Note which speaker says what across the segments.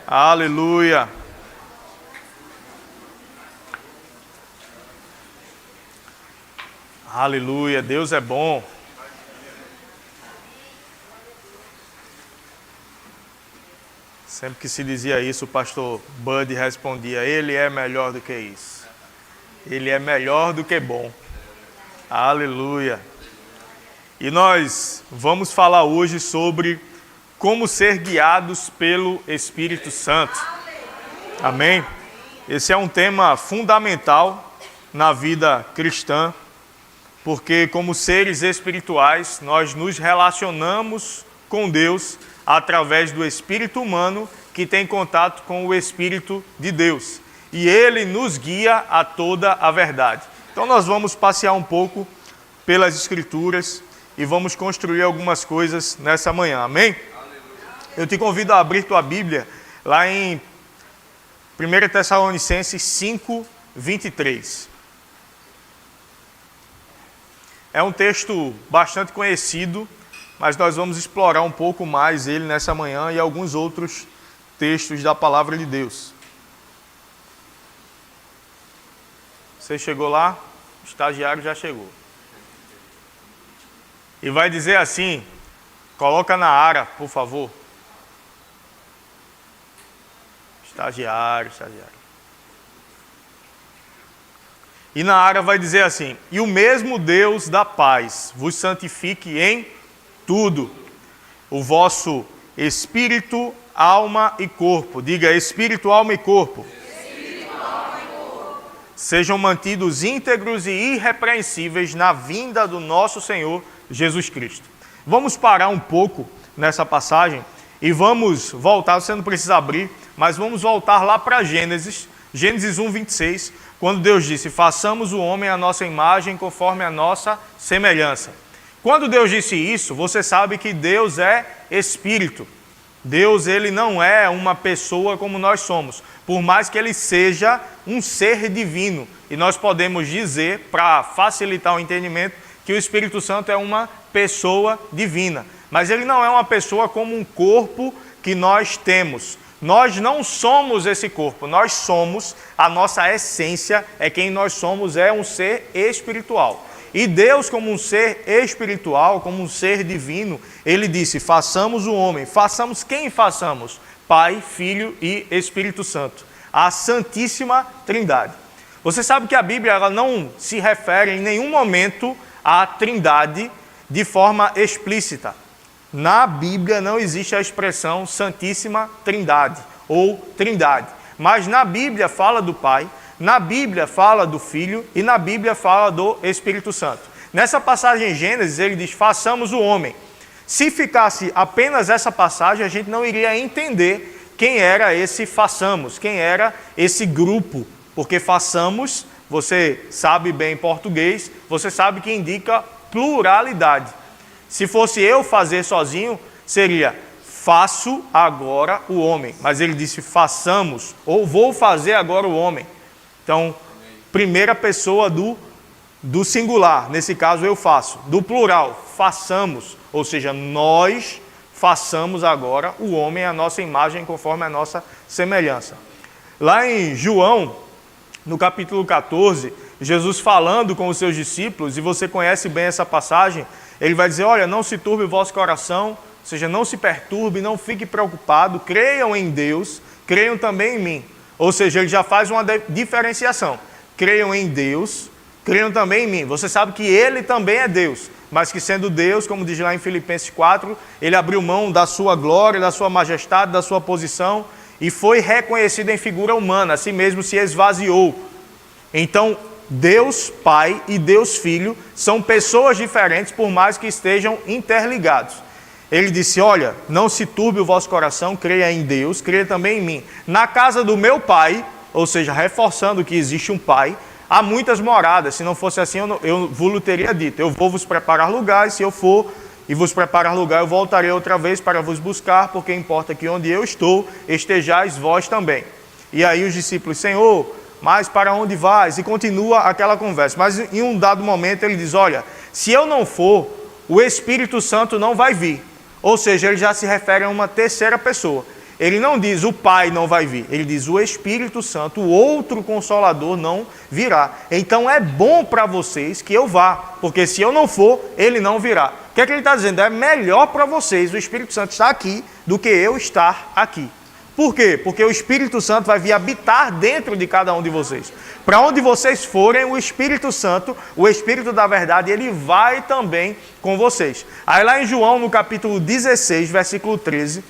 Speaker 1: Aleluia. Aleluia. Deus é bom. Sempre que se dizia isso, o pastor Bud respondia: Ele é melhor do que isso. Ele é melhor do que bom. Aleluia. E nós vamos falar hoje sobre como ser guiados pelo Espírito Santo. Amém? Esse é um tema fundamental na vida cristã, porque como seres espirituais, nós nos relacionamos com Deus através do espírito humano que tem contato com o Espírito de Deus. E Ele nos guia a toda a verdade. Então nós vamos passear um pouco pelas Escrituras e vamos construir algumas coisas nessa manhã. Amém? Eu te convido a abrir tua Bíblia lá em 1 Tessalonicenses 5, 23. É um texto bastante conhecido, mas nós vamos explorar um pouco mais ele nessa manhã e alguns outros textos da Palavra de Deus. Você chegou lá? O estagiário já chegou. E vai dizer assim, coloca na área, por favor. Estagiário. E na área vai dizer assim: e o mesmo Deus da paz vos santifique em tudo, o vosso espírito, alma e corpo. Diga: espírito, alma e corpo. Sejam mantidos íntegros e irrepreensíveis na vinda do nosso Senhor Jesus Cristo. Vamos parar um pouco nessa passagem e vamos voltar, você não precisa abrir, mas vamos voltar lá para Gênesis 1, 26, quando Deus disse: façamos o homem à nossa imagem conforme a nossa semelhança. Quando Deus disse isso, você sabe que Deus é Espírito. Deus, ele não é uma pessoa como nós somos, por mais que ele seja um ser divino. E nós podemos dizer, para facilitar o entendimento, que o Espírito Santo é uma pessoa divina. Mas ele não é uma pessoa como um corpo que nós temos. Nós não somos esse corpo, nós somos, a nossa essência é quem nós somos, é um ser espiritual. E Deus, como um ser espiritual, como um ser divino, ele disse: façamos o homem. Façamos quem façamos? Pai, Filho e Espírito Santo. A Santíssima Trindade. Você sabe que a Bíblia ela não se refere em nenhum momento à Trindade de forma explícita. Na Bíblia não existe a expressão Santíssima Trindade ou Trindade. Mas na Bíblia fala do Pai, na Bíblia fala do Filho e na Bíblia fala do Espírito Santo. Nessa passagem em Gênesis ele diz: façamos o homem. Se ficasse apenas essa passagem, a gente não iria entender quem era esse façamos, quem era esse grupo. Porque façamos, você sabe bem português, você sabe que indica pluralidade. Se fosse eu fazer sozinho, seria: faço agora o homem. Mas ele disse: façamos, ou vou fazer agora o homem. Então, primeira pessoa do singular, nesse caso eu faço. Do plural, façamos, ou seja, nós façamos agora o homem à nossa imagem conforme a nossa semelhança. Lá em João, no capítulo 14, Jesus falando com os seus discípulos, e você conhece bem essa passagem, ele vai dizer: olha, não se turbe o vosso coração, ou seja, não se perturbe, não fique preocupado, creiam em Deus, creiam também em mim. Ou seja, ele já faz uma diferenciação. Creiam em Deus, creiam também em mim. Você sabe que ele também é Deus, mas que sendo Deus, como diz lá em Filipenses 4, ele abriu mão da sua glória, da sua majestade, da sua posição, e foi reconhecido em figura humana, assim mesmo se esvaziou. Então, Deus Pai e Deus Filho são pessoas diferentes, por mais que estejam interligados. Ele disse: olha, não se turbe o vosso coração, creia em Deus, creia também em mim. Na casa do meu Pai, ou seja, reforçando que existe um Pai, há muitas moradas. Se não fosse assim, eu vos teria dito: eu vou vos preparar lugar, e se eu for e vos preparar lugar, eu voltarei outra vez para vos buscar, porque importa que onde eu estou, estejais vós também. E aí os discípulos: Senhor, mas para onde vais? E continua aquela conversa. Mas em um dado momento ele diz: olha, se eu não for, o Espírito Santo não vai vir. Ou seja, ele já se refere a uma terceira pessoa. ele não diz o Pai não vai vir, ele diz o Espírito Santo, o outro Consolador não virá. Então é bom para vocês que eu vá, porque se eu não for, ele não virá. O que é que ele está dizendo? É melhor para vocês o Espírito Santo estar aqui do que eu estar aqui. Por quê? Porque o Espírito Santo vai vir habitar dentro de cada um de vocês. Para onde vocês forem, o Espírito Santo, o Espírito da verdade, ele vai também com vocês. Aí lá em João, no capítulo 16, versículo 13,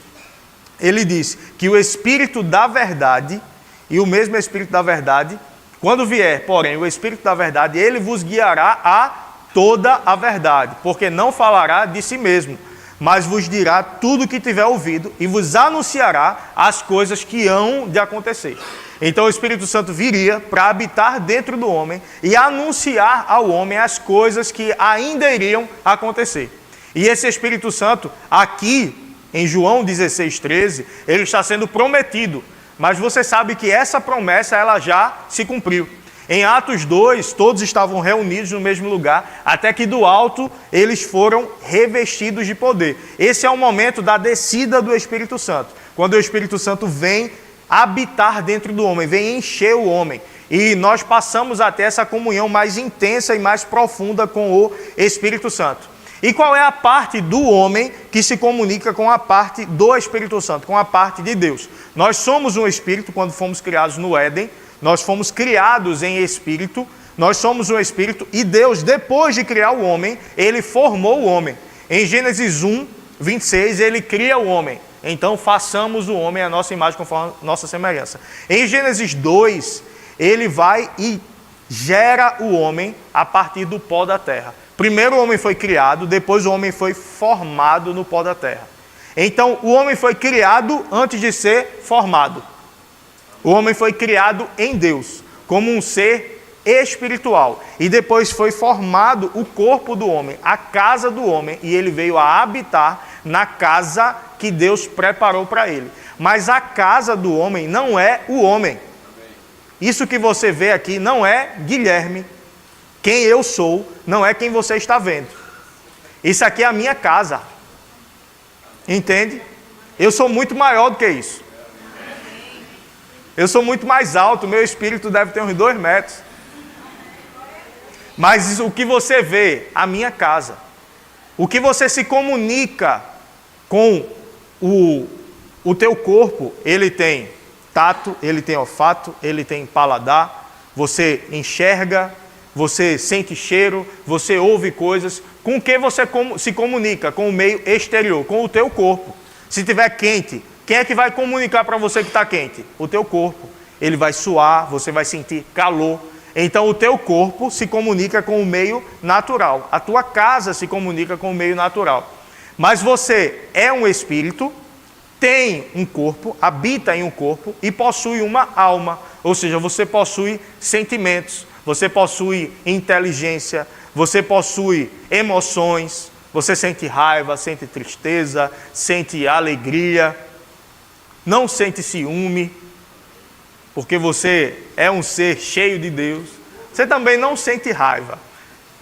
Speaker 1: ele diz que o Espírito da verdade, e o mesmo Espírito da verdade, quando vier, porém, o Espírito da verdade, ele vos guiará a toda a verdade, porque não falará de si mesmo, mas vos dirá tudo o que tiver ouvido e vos anunciará as coisas que hão de acontecer. Então o Espírito Santo viria para habitar dentro do homem e anunciar ao homem as coisas que ainda iriam acontecer. E esse Espírito Santo, aqui em João 16:13, ele está sendo prometido, mas você sabe que essa promessa ela já se cumpriu. Em Atos 2, todos estavam reunidos no mesmo lugar, até que do alto eles foram revestidos de poder. Esse é o momento da descida do Espírito Santo, quando o Espírito Santo vem habitar dentro do homem, vem encher o homem. E nós passamos a ter essa comunhão mais intensa e mais profunda com o Espírito Santo. E qual é a parte do homem que se comunica com a parte do Espírito Santo, com a parte de Deus? Nós somos um espírito quando fomos criados no Éden. Nós fomos criados em espírito, nós somos um espírito, e Deus, depois de criar o homem, ele formou o homem. Em Gênesis 1:26, ele cria o homem. Então, façamos o homem à nossa imagem, conforme a nossa semelhança. Em Gênesis 2, ele vai e gera o homem a partir do pó da terra. Primeiro o homem foi criado, depois o homem foi formado no pó da terra. Então, o homem foi criado antes de ser formado. O homem foi criado em Deus, como um ser espiritual. E depois foi formado o corpo do homem, a casa do homem, e ele veio a habitar na casa que Deus preparou para ele. Mas a casa do homem não é o homem. Isso que você vê aqui não é Guilherme. Quem eu sou não é quem você está vendo. Isso aqui é a minha casa. Entende? Eu sou muito maior do que isso. Eu sou muito mais alto, meu espírito deve ter uns 2 metros. Mas o que você vê, a minha casa, o que você se comunica com o teu corpo, ele tem tato, ele tem olfato, ele tem paladar, você enxerga, você sente cheiro, você ouve coisas. Com o que você se comunica? Com o meio exterior, com o teu corpo. Se estiver quente, quem é que vai comunicar para você que está quente? O teu corpo. Ele vai suar, você vai sentir calor. Então o teu corpo se comunica com o meio natural. A tua casa se comunica com o meio natural. Mas você é um espírito, tem um corpo, habita em um corpo e possui uma alma. Ou seja, você possui sentimentos, você possui inteligência, você possui emoções, você sente raiva, sente tristeza, sente alegria. Não sente ciúme, porque você é um ser cheio de Deus. Você também não sente raiva,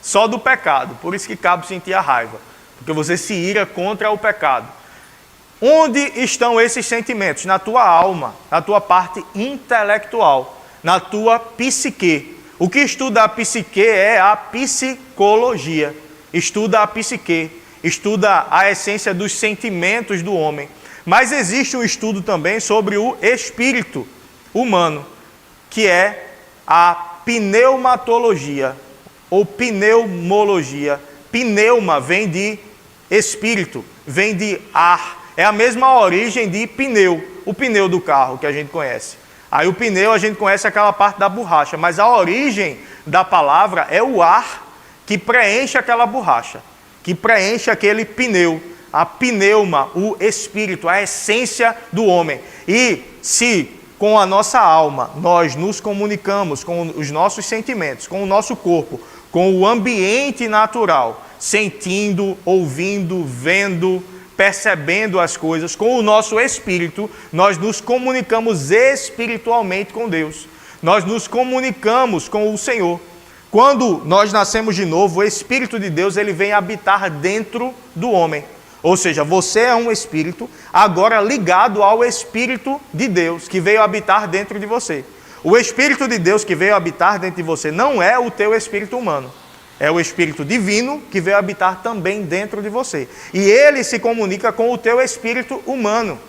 Speaker 1: só do pecado. Por isso que cabe sentir a raiva, porque você se ira contra o pecado. Onde estão esses sentimentos? Na tua alma, na tua parte intelectual, na tua psique. O que estuda a psique é a psicologia. Estuda a psique, estuda a essência dos sentimentos do homem. Mas existe um estudo também sobre o espírito humano, que é a pneumatologia, ou pneumologia. Pneuma vem de espírito, vem de ar. É a mesma origem de pneu, o pneu do carro que a gente conhece. Aí o pneu a gente conhece aquela parte da borracha, mas a origem da palavra é o ar que preenche aquela borracha, que preenche aquele pneu. A pneuma, o espírito, a essência do homem. E se com a nossa alma nós nos comunicamos com os nossos sentimentos, com o nosso corpo, com o ambiente natural, sentindo, ouvindo, vendo, percebendo as coisas, com o nosso espírito, nós nos comunicamos espiritualmente com Deus. Nós nos comunicamos com o Senhor. Quando nós nascemos de novo, o Espírito de Deus ele vem habitar dentro do homem. Ou seja, você é um espírito agora ligado ao Espírito de Deus, que veio habitar dentro de você. O Espírito de Deus que veio habitar dentro de você não é o teu espírito humano. É o Espírito divino que veio habitar também dentro de você. E ele se comunica com o teu espírito humano.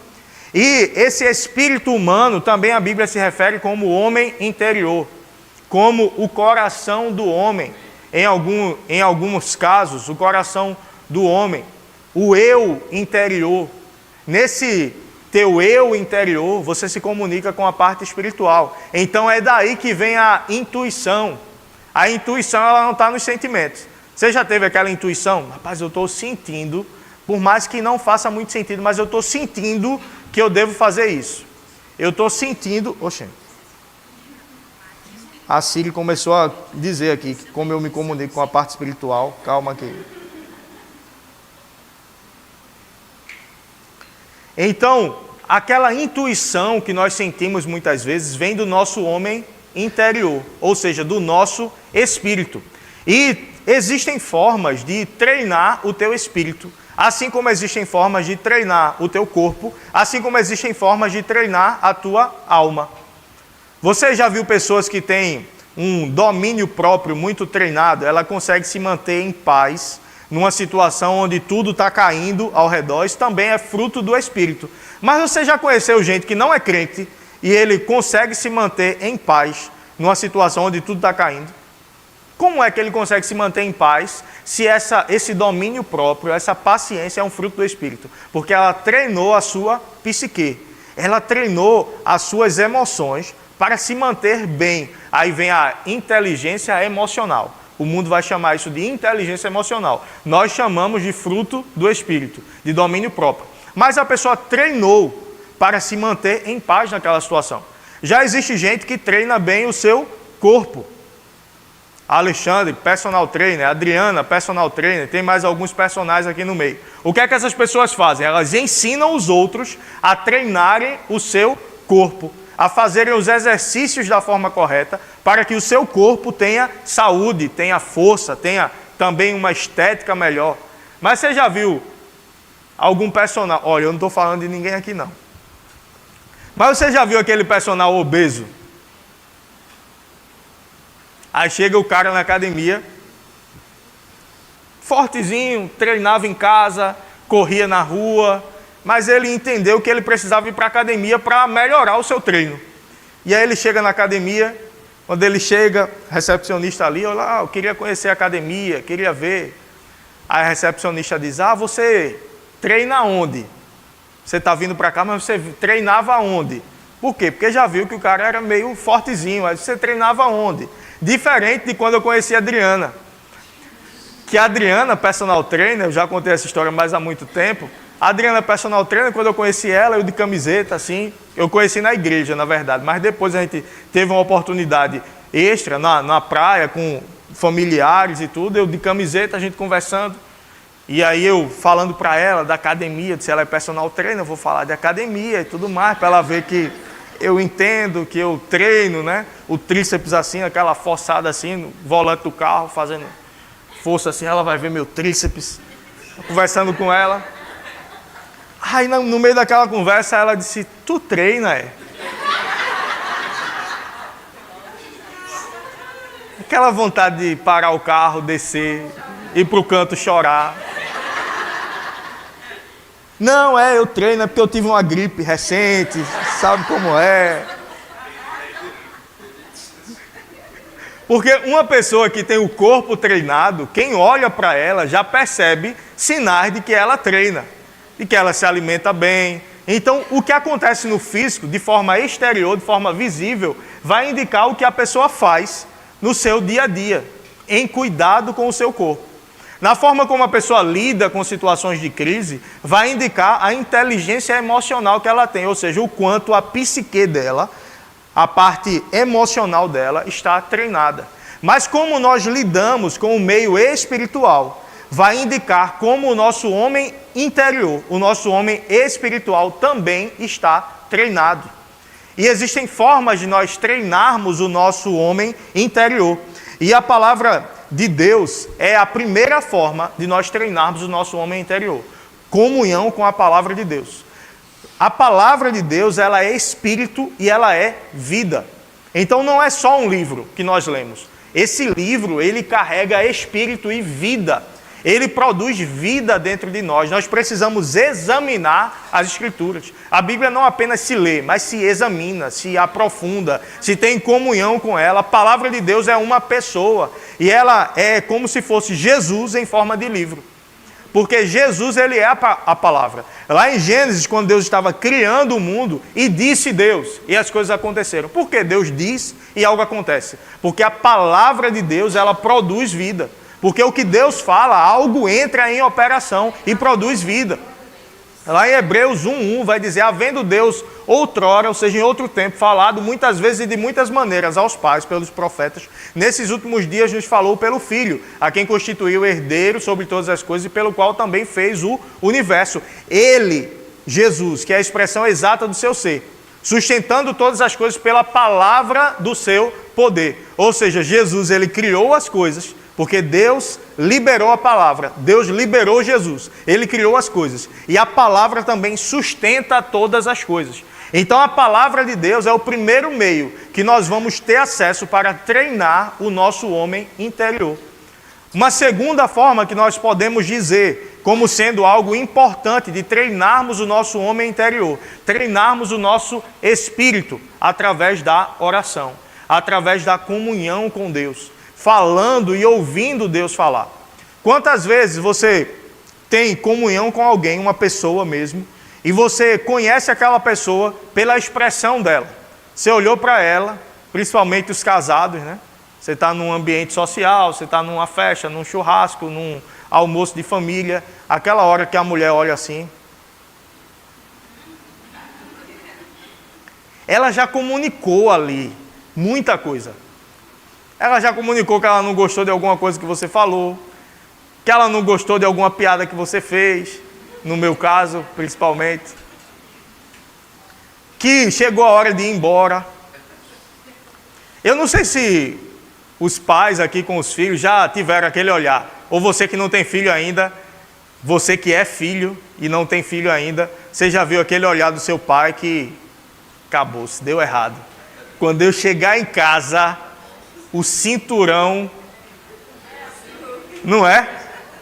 Speaker 1: E esse espírito humano também a Bíblia se refere como o homem interior, como o coração do homem. Em alguns casos, o coração do homem, o eu interior. Nesse teu eu interior, você se comunica com a parte espiritual. Então é daí que vem a intuição. A intuição, ela não está nos sentimentos. Você já teve aquela intuição? Rapaz, eu estou sentindo, por mais que não faça muito sentido, mas eu estou sentindo que eu devo fazer isso. Eu estou sentindo... Oxe, a Siri começou a dizer aqui como eu me comunico com a parte espiritual. Calma aqui. Então, aquela intuição que nós sentimos muitas vezes vem do nosso homem interior, ou seja, do nosso espírito. E existem formas de treinar o teu espírito, assim como existem formas de treinar o teu corpo, assim como existem formas de treinar a tua alma. Você já viu pessoas que têm um domínio próprio muito treinado, ela consegue se manter em paz numa situação onde tudo está caindo ao redor? Isso também é fruto do Espírito. Mas você já conheceu gente que não é crente e ele consegue se manter em paz numa situação onde tudo está caindo? Como é que ele consegue se manter em paz se esse domínio próprio, essa paciência é um fruto do Espírito? Porque ela treinou a sua psique, ela treinou as suas emoções para se manter bem. Aí vem a inteligência emocional. O mundo vai chamar isso de inteligência emocional. Nós chamamos de fruto do Espírito, de domínio próprio. Mas a pessoa treinou para se manter em paz naquela situação. Já existe gente que treina bem o seu corpo. Alexandre, personal trainer. Adriana, personal trainer. Tem mais alguns personagens aqui no meio. O que é que essas pessoas fazem? Elas ensinam os outros a treinarem o seu corpo, a fazerem os exercícios da forma correta, para que o seu corpo tenha saúde, tenha força, tenha também uma estética melhor. Mas você já viu algum personal... Olha, eu não estou falando de ninguém aqui não. Mas você já viu aquele personal obeso? Aí chega o cara na academia, fortezinho, treinava em casa, corria na rua, mas ele entendeu que ele precisava ir para a academia para melhorar o seu treino. E aí ele chega na academia, quando ele chega, recepcionista ali, olha, eu queria conhecer a academia, queria ver. Aí a recepcionista diz, você treina onde? Você está vindo para cá, mas você treinava onde? Por quê? Porque já viu que o cara era meio fortezinho. Aí você treinava onde? Diferente de quando eu conheci a Adriana. Que a Adriana, personal trainer, eu já contei essa história mais há muito tempo. A Adriana, personal trainer, quando eu conheci ela, eu de camiseta, assim, eu conheci na igreja, na verdade, mas depois a gente teve uma oportunidade extra na praia, com familiares e tudo, eu de camiseta, a gente conversando, e aí eu falando para ela da academia, se ela é personal trainer, eu vou falar de academia e tudo mais, para ela ver que eu entendo, que eu treino, né, o tríceps assim, aquela forçada assim, no volante do carro, fazendo força assim, ela vai ver meu tríceps, conversando com ela. Aí no meio daquela conversa ela disse, tu treina, é? Aquela vontade de parar o carro, descer, ir pro canto chorar. Não, eu treino, é porque eu tive uma gripe recente, sabe como é? Porque uma pessoa que tem o corpo treinado, quem olha para ela já percebe sinais de que ela treina, de que ela se alimenta bem. Então, o que acontece no físico, de forma exterior, de forma visível, vai indicar o que a pessoa faz no seu dia a dia, em cuidado com o seu corpo. Na forma como a pessoa lida com situações de crise, vai indicar a inteligência emocional que ela tem, ou seja, o quanto a psique dela, a parte emocional dela, está treinada. Mas como nós lidamos com o meio espiritual, vai indicar como o nosso homem interior, o nosso homem espiritual também está treinado. E existem formas de nós treinarmos o nosso homem interior. E a palavra de Deus é a primeira forma de nós treinarmos o nosso homem interior. comunhão com a palavra de Deus. A palavra de Deus, ela é espírito e ela é vida. Então não é só um livro que nós lemos. Esse livro, ele carrega espírito e vida. Ele produz vida dentro de nós. Nós precisamos examinar as Escrituras. A Bíblia não apenas se lê, mas se examina, se aprofunda, se tem comunhão com ela. A palavra de Deus é uma pessoa. E ela é como se fosse Jesus em forma de livro. Porque Jesus, ele é a palavra. Lá em Gênesis, quando Deus estava criando o mundo, e disse Deus, e as coisas aconteceram. Por que Deus diz e algo acontece? Porque a palavra de Deus, ela produz vida. Porque o que Deus fala, algo entra em operação e produz vida. Lá em Hebreus 1:1 vai dizer, havendo Deus outrora, ou seja, em outro tempo, falado muitas vezes e de muitas maneiras aos pais, pelos profetas, nesses últimos dias nos falou pelo Filho, a quem constituiu o herdeiro sobre todas as coisas e pelo qual também fez o universo. Ele, Jesus, que é a expressão exata do seu ser, sustentando todas as coisas pela palavra do seu poder. Ou seja, Jesus, ele criou as coisas, porque Deus liberou a palavra, Deus liberou Jesus, Ele criou as coisas. E a palavra também sustenta todas as coisas. Então a palavra de Deus é o primeiro meio que nós vamos ter acesso para treinar o nosso homem interior. Uma segunda forma que nós podemos dizer como sendo algo importante de treinarmos o nosso homem interior, treinarmos o nosso espírito através da oração, através da comunhão com Deus, falando e ouvindo Deus falar. Quantas vezes você tem comunhão com alguém, uma pessoa mesmo, e você conhece aquela pessoa pela expressão dela? Você olhou para ela, principalmente os casados, né? Você está num ambiente social, você está numa festa, num churrasco, num almoço de família, aquela hora que a mulher olha assim, ela já comunicou ali muita coisa. Ela já comunicou que ela não gostou de alguma coisa que você falou, que ela não gostou de alguma piada que você fez, no meu caso, principalmente, que chegou a hora de ir embora. Eu não sei se os pais aqui com os filhos já tiveram aquele olhar, ou você que não tem filho ainda, você que é filho e não tem filho ainda, você já viu aquele olhar do seu pai que acabou, se deu errado. Quando eu chegar em casa, o cinturão, não é?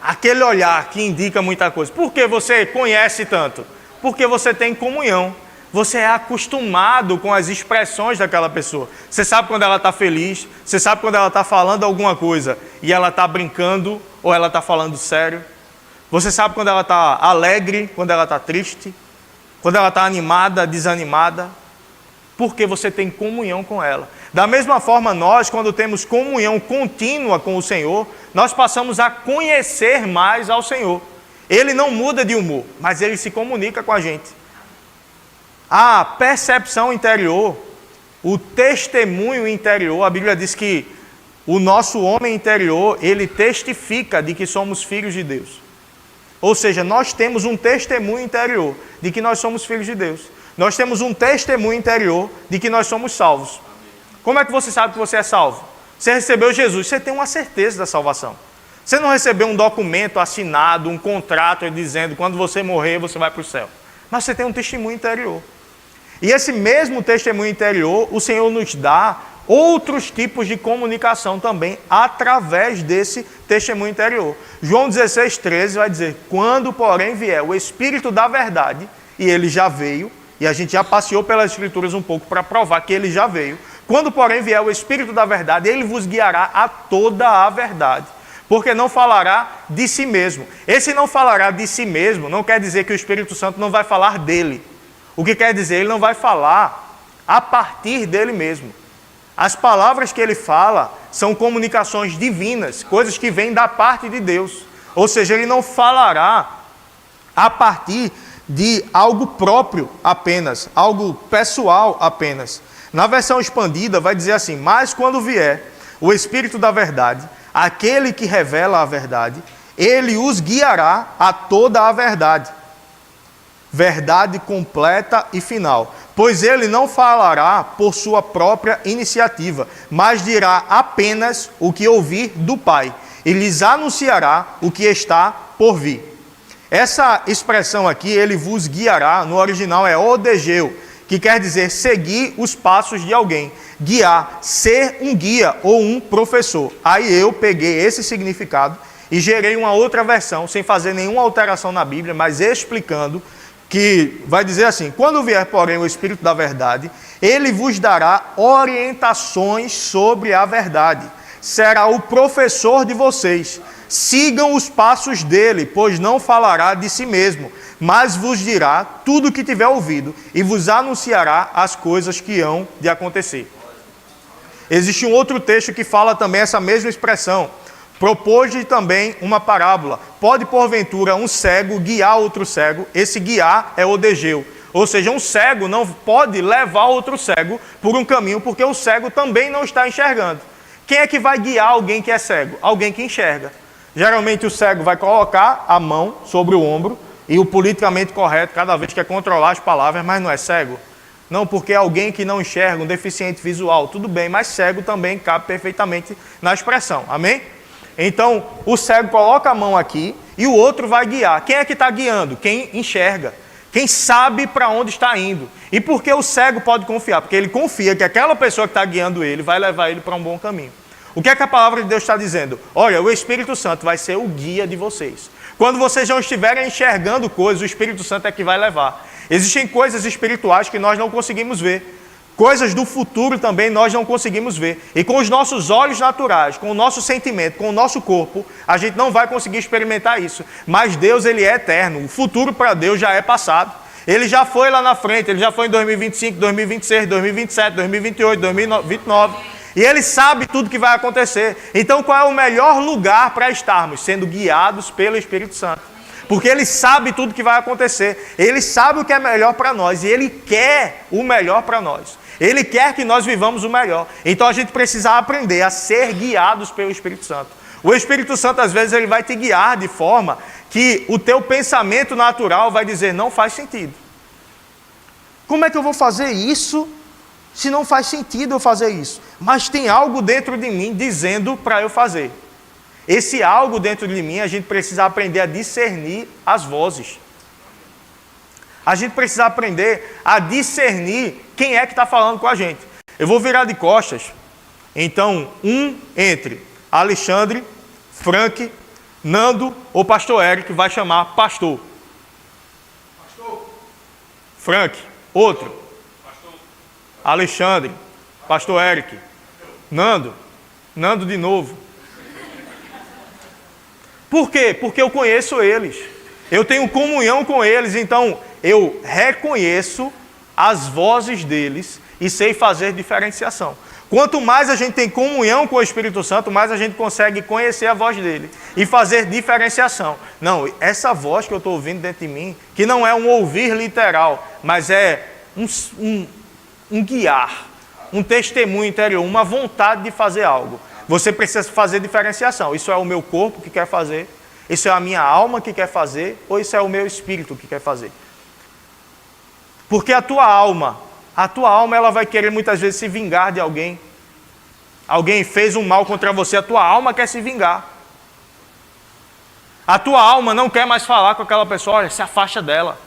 Speaker 1: Aquele olhar que indica muita coisa. Por que você conhece tanto? Porque você tem comunhão. Você é acostumado com as expressões daquela pessoa. Você sabe quando ela está feliz, você sabe quando ela está falando alguma coisa e ela está brincando ou ela está falando sério. Você sabe quando ela está alegre, quando ela está triste, quando ela está animada, desanimada. Porque você tem comunhão com ela. Da mesma forma, nós, quando temos comunhão contínua com o Senhor, nós passamos a conhecer mais ao Senhor. Ele não muda de humor, mas ele se comunica com a gente. A percepção interior, o testemunho interior, a Bíblia diz que o nosso homem interior, ele testifica de que somos filhos de Deus. Ou seja, nós temos um testemunho interior de que nós somos filhos de Deus. Nós temos um testemunho interior de que nós somos salvos. Como é que você sabe que você é salvo? Você recebeu Jesus, você tem uma certeza da salvação. Você não recebeu um documento assinado, um contrato dizendo quando você morrer você vai para o céu. Mas você tem um testemunho interior. E esse mesmo testemunho interior, o Senhor nos dá outros tipos de comunicação também através desse testemunho interior. João 16:13 vai dizer, quando porém vier o Espírito da verdade, e ele já veio, e a gente já passeou pelas Escrituras um pouco para provar que ele já veio. Quando, porém, vier o Espírito da verdade, ele vos guiará a toda a verdade. Porque não falará de si mesmo. Esse não falará de si mesmo não quer dizer que o Espírito Santo não vai falar dele. O que quer dizer, ele não vai falar a partir dele mesmo. As palavras que ele fala são comunicações divinas, coisas que vêm da parte de Deus. Ou seja, ele não falará a partir de algo próprio apenas, algo pessoal apenas. Na versão expandida vai dizer assim, mas quando vier o Espírito da verdade, aquele que revela a verdade, ele os guiará a toda a verdade. Verdade completa e final. Pois ele não falará por sua própria iniciativa, mas dirá apenas o que ouvir do Pai, e lhes anunciará o que está por vir. Essa expressão aqui, ele vos guiará, no original é odegeu, que quer dizer seguir os passos de alguém. Guiar, ser um guia ou um professor. Aí eu peguei esse significado e gerei uma outra versão, sem fazer nenhuma alteração na Bíblia, mas explicando, que vai dizer assim: quando vier, porém, o Espírito da verdade, ele vos dará orientações sobre a verdade. Será o professor de vocês. Sigam os passos dele, pois não falará de si mesmo, mas vos dirá tudo o que tiver ouvido e vos anunciará as coisas que hão de acontecer. Existe um outro texto que fala também essa mesma expressão. Propôs-lhe também uma parábola. Pode, porventura, um cego guiar outro cego? Esse guiar é odegeu. Ou seja, um cego não pode levar outro cego por um caminho, porque o cego também não está enxergando. Quem é que vai guiar alguém que é cego? Alguém que enxerga. Geralmente o cego vai colocar a mão sobre o ombro, e o politicamente correto cada vez quer controlar as palavras, mas não é cego. Não, porque alguém que não enxerga, um deficiente visual, tudo bem, mas cego também cabe perfeitamente na expressão. Amém? Então, o cego coloca a mão aqui e o outro vai guiar. Quem é que está guiando? Quem enxerga. Quem sabe para onde está indo. E por que o cego pode confiar? Porque ele confia que aquela pessoa que está guiando ele vai levar ele para um bom caminho. O que é que a palavra de Deus está dizendo? Olha, o Espírito Santo vai ser o guia de vocês. Quando vocês não estiverem enxergando coisas, o Espírito Santo é que vai levar. Existem coisas espirituais que nós não conseguimos ver. Coisas do futuro também nós não conseguimos ver. E com os nossos olhos naturais, com o nosso sentimento, com o nosso corpo, a gente não vai conseguir experimentar isso. Mas Deus, ele é eterno. O futuro para Deus já é passado. Ele já foi lá na frente, ele já foi em 2025, 2026, 2027, 2028, 2029. E ele sabe tudo que vai acontecer. Então qual é o melhor lugar para estarmos? Sendo guiados pelo Espírito Santo. Porque ele sabe tudo que vai acontecer. Ele sabe o que é melhor para nós. E ele quer o melhor para nós. Ele quer que nós vivamos o melhor. Então a gente precisa aprender a ser guiados pelo Espírito Santo. O Espírito Santo, às vezes, ele vai te guiar de forma que o teu pensamento natural vai dizer: não faz sentido. Como é que eu vou fazer isso se não faz sentido eu fazer isso? Mas tem algo dentro de mim dizendo para eu fazer. Esse algo dentro de mim, a gente precisa aprender a discernir as vozes. A gente precisa aprender a discernir quem é que está falando com a gente. Eu vou virar de costas. Então, entre Alexandre, Frank, Nando ou Pastor Eric vai chamar pastor. Pastor. Frank. Outro. Pastor. Alexandre. Pastor Eric. Nando. Nando de novo. Por quê? Porque eu conheço eles. Eu tenho comunhão com eles, então eu reconheço as vozes deles e sei fazer diferenciação. Quanto mais a gente tem comunhão com o Espírito Santo, mais a gente consegue conhecer a voz dele e fazer diferenciação. Não, essa voz que eu estou ouvindo dentro de mim, que não é um ouvir literal, mas é um guiar, um testemunho interior, uma vontade de fazer algo. Você precisa fazer diferenciação. Isso é o meu corpo que quer fazer? Isso é a minha alma que quer fazer? Ou isso é o meu espírito que quer fazer? Porque a tua alma ela vai querer muitas vezes se vingar de alguém. Alguém fez um mal contra você, a tua alma quer se vingar. A tua alma não quer mais falar com aquela pessoa, olha, se afasta dela.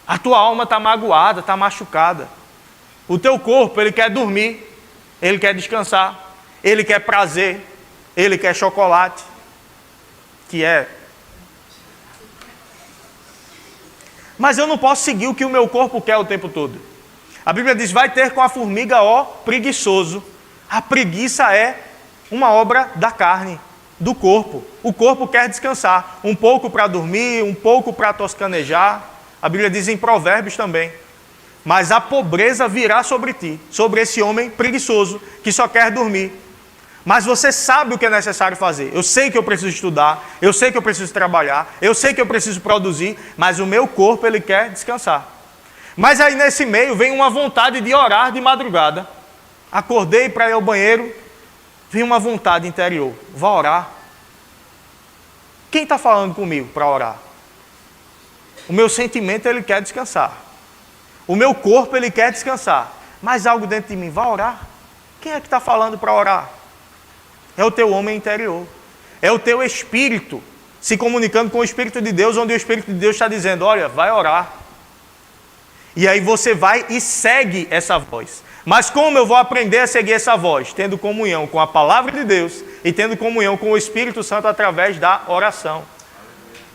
Speaker 1: A tua alma está magoada, está machucada. O teu corpo, ele quer dormir, ele quer descansar, ele quer prazer, ele quer chocolate, que é... Mas eu não posso seguir o que o meu corpo quer o tempo todo. A Bíblia diz, vai ter com a formiga, ó, preguiçoso. A preguiça é uma obra da carne, do corpo. O corpo quer descansar, um pouco para dormir, um pouco para toscanejar. A Bíblia diz em Provérbios também. Mas a pobreza virá sobre ti, sobre esse homem preguiçoso, que só quer dormir. Mas você sabe o que é necessário fazer. Eu sei que eu preciso estudar, eu sei que eu preciso trabalhar, eu sei que eu preciso produzir, mas o meu corpo, ele quer descansar. Mas aí nesse meio vem uma vontade de orar de madrugada. Acordei para ir ao banheiro, vem uma vontade interior, vou orar. Quem está falando comigo para orar? O meu sentimento, ele quer descansar. O meu corpo, ele quer descansar. Mas algo dentro de mim, vai orar? Quem é que está falando para orar? É o teu homem interior. É o teu espírito se comunicando com o Espírito de Deus, onde o Espírito de Deus está dizendo, olha, vai orar. E aí você vai e segue essa voz. Mas como eu vou aprender a seguir essa voz? Tendo comunhão com a palavra de Deus e tendo comunhão com o Espírito Santo através da oração.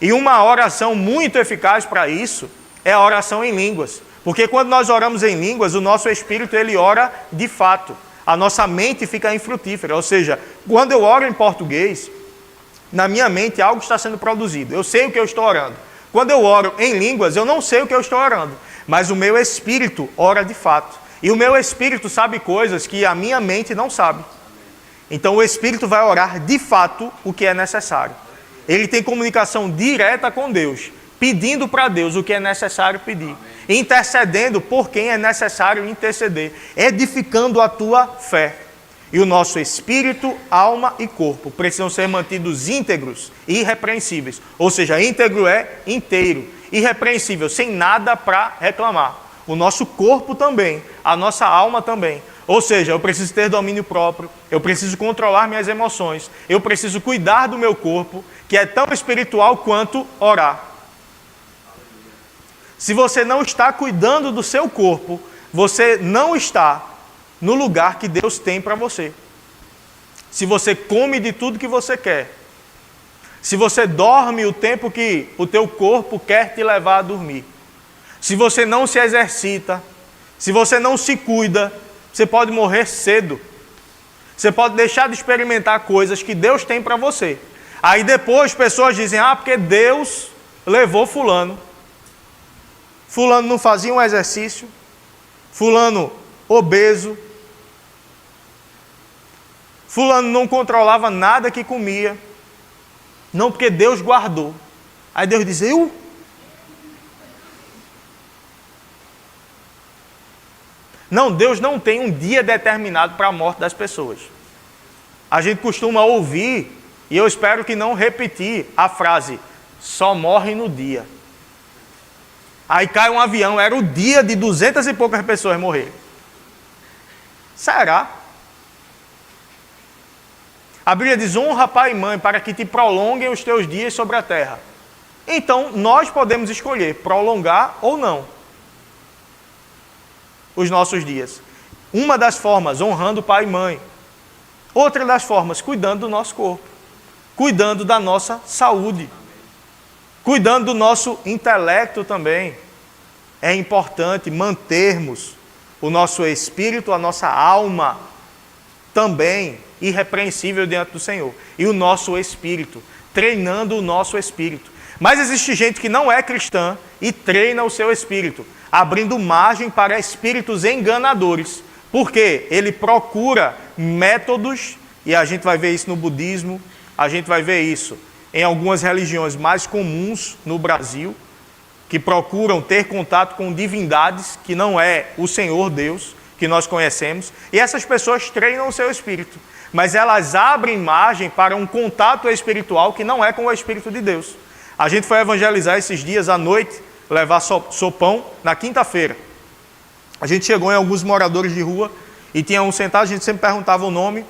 Speaker 1: E uma oração muito eficaz para isso é a oração em línguas. Porque quando nós oramos em línguas, o nosso espírito ele ora de fato. A nossa mente fica infrutífera. Ou seja, quando eu oro em português, na minha mente algo está sendo produzido. Eu sei o que eu estou orando. Quando eu oro em línguas, eu não sei o que eu estou orando. Mas o meu espírito ora de fato. E o meu espírito sabe coisas que a minha mente não sabe. Então o espírito vai orar de fato o que é necessário. Ele tem comunicação direta com Deus, pedindo para Deus o que é necessário pedir. Intercedendo por quem é necessário interceder. Edificando a tua fé. E o nosso espírito, alma e corpo precisam ser mantidos íntegros e irrepreensíveis. Ou seja, íntegro é inteiro, irrepreensível, sem nada para reclamar. O nosso corpo também, a nossa alma também. Ou seja, eu preciso ter domínio próprio, eu preciso controlar minhas emoções, eu preciso cuidar do meu corpo, que é tão espiritual quanto orar. Se você não está cuidando do seu corpo, você não está no lugar que Deus tem para você. Se você come de tudo que você quer, se você dorme o tempo que o teu corpo quer te levar a dormir, se você não se exercita, se você não se cuida, você pode morrer cedo. Você pode deixar de experimentar coisas que Deus tem para você. Aí depois pessoas dizem, porque Deus levou fulano. Fulano não fazia um exercício. Fulano obeso. Fulano não controlava nada que comia. Não, porque Deus guardou. Aí Deus diz, Não, Deus não tem um dia determinado para a morte das pessoas. A gente costuma ouvir, e eu espero que não repetir, a frase, só morre no dia. Aí cai um avião, era o dia de 200 e poucas pessoas morrerem. Será? A Bíblia diz, honra pai e mãe para que te prolonguem os teus dias sobre a terra. Então, nós podemos escolher prolongar ou não os nossos dias. Uma das formas, honrando pai e mãe. Outra das formas, cuidando do nosso corpo. Cuidando da nossa saúde. Cuidando do nosso intelecto também. É importante mantermos o nosso espírito, a nossa alma também irrepreensível diante do Senhor. E o nosso espírito, treinando o nosso espírito. Mas existe gente que não é cristã e treina o seu espírito, abrindo margem para espíritos enganadores. Porque ele procura métodos, e a gente vai ver isso no budismo, a gente vai ver isso em algumas religiões mais comuns no Brasil, que procuram ter contato com divindades que não é o Senhor Deus, que nós conhecemos, e essas pessoas treinam o seu espírito, mas elas abrem margem para um contato espiritual que não é com o Espírito de Deus. A gente foi evangelizar esses dias à noite, levar sopão na quinta-feira. A gente chegou em alguns moradores de rua e tinha um sentado, a gente sempre perguntava o nome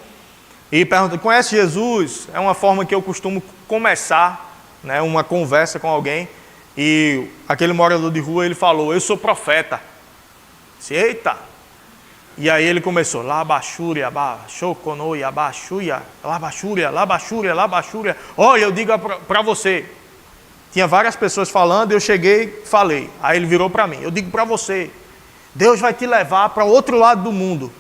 Speaker 1: e perguntava, conhece Jesus? É uma forma que eu costumo começar, né, uma conversa com alguém. E aquele morador de rua, ele falou, eu sou profeta. Disse, eita! E aí ele começou, labachúria, bachoconoi, abaxúria, labachúria, labachúria, labachúria. Olha, eu digo para você. Tinha várias pessoas falando, eu cheguei, falei. Aí ele virou para mim, eu digo para você, Deus vai te levar para o outro lado do mundo.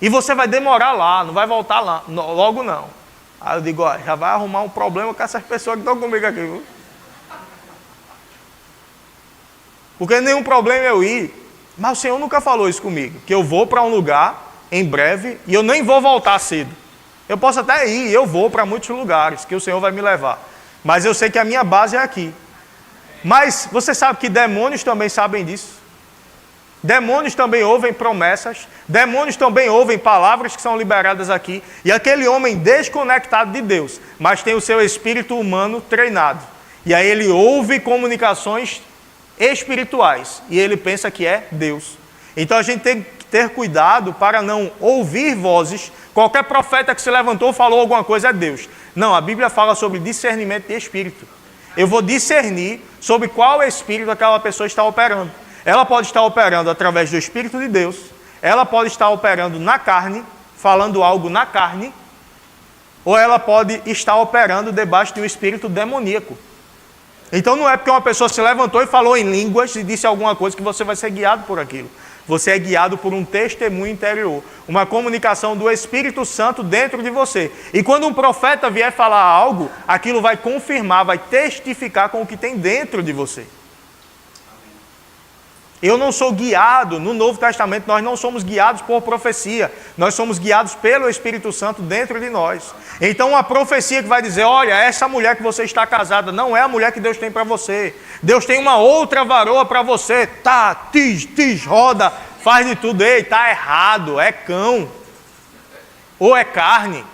Speaker 1: E você vai demorar lá, não vai voltar lá, logo não. Aí eu digo, já vai arrumar um problema com essas pessoas que estão comigo aqui, viu? Porque nenhum problema é eu ir. Mas o Senhor nunca falou isso comigo, que eu vou para um lugar em breve e eu nem vou voltar cedo. Eu posso até ir, eu vou para muitos lugares que o Senhor vai me levar. Mas eu sei que a minha base é aqui. Mas você sabe que demônios também sabem disso. Demônios também ouvem promessas. Demônios também ouvem palavras que são liberadas aqui. E aquele homem desconectado de Deus, mas tem o seu espírito humano treinado. E aí ele ouve comunicações espirituais. E ele pensa que é Deus. Então a gente tem que ter cuidado para não ouvir vozes. Qualquer profeta que se levantou falou alguma coisa é Deus. Não, a Bíblia fala sobre discernimento de espírito. Eu vou discernir sobre qual espírito aquela pessoa está operando. Ela pode estar operando através do Espírito de Deus, ela pode estar operando na carne, falando algo na carne, ou ela pode estar operando debaixo de um espírito demoníaco. Então não é porque uma pessoa se levantou e falou em línguas e disse alguma coisa que você vai ser guiado por aquilo. Você é guiado por um testemunho interior, uma comunicação do Espírito Santo dentro de você. E quando um profeta vier falar algo, aquilo vai confirmar, vai testificar com o que tem dentro de você. Eu não sou guiado, no Novo Testamento nós não somos guiados por profecia, nós somos guiados pelo Espírito Santo dentro de nós. Então uma profecia que vai dizer, olha, essa mulher que você está casada não é a mulher que Deus tem para você. Deus tem uma outra varoa para você, tá, roda, faz de tudo, ei, tá errado, é cão, ou é carne.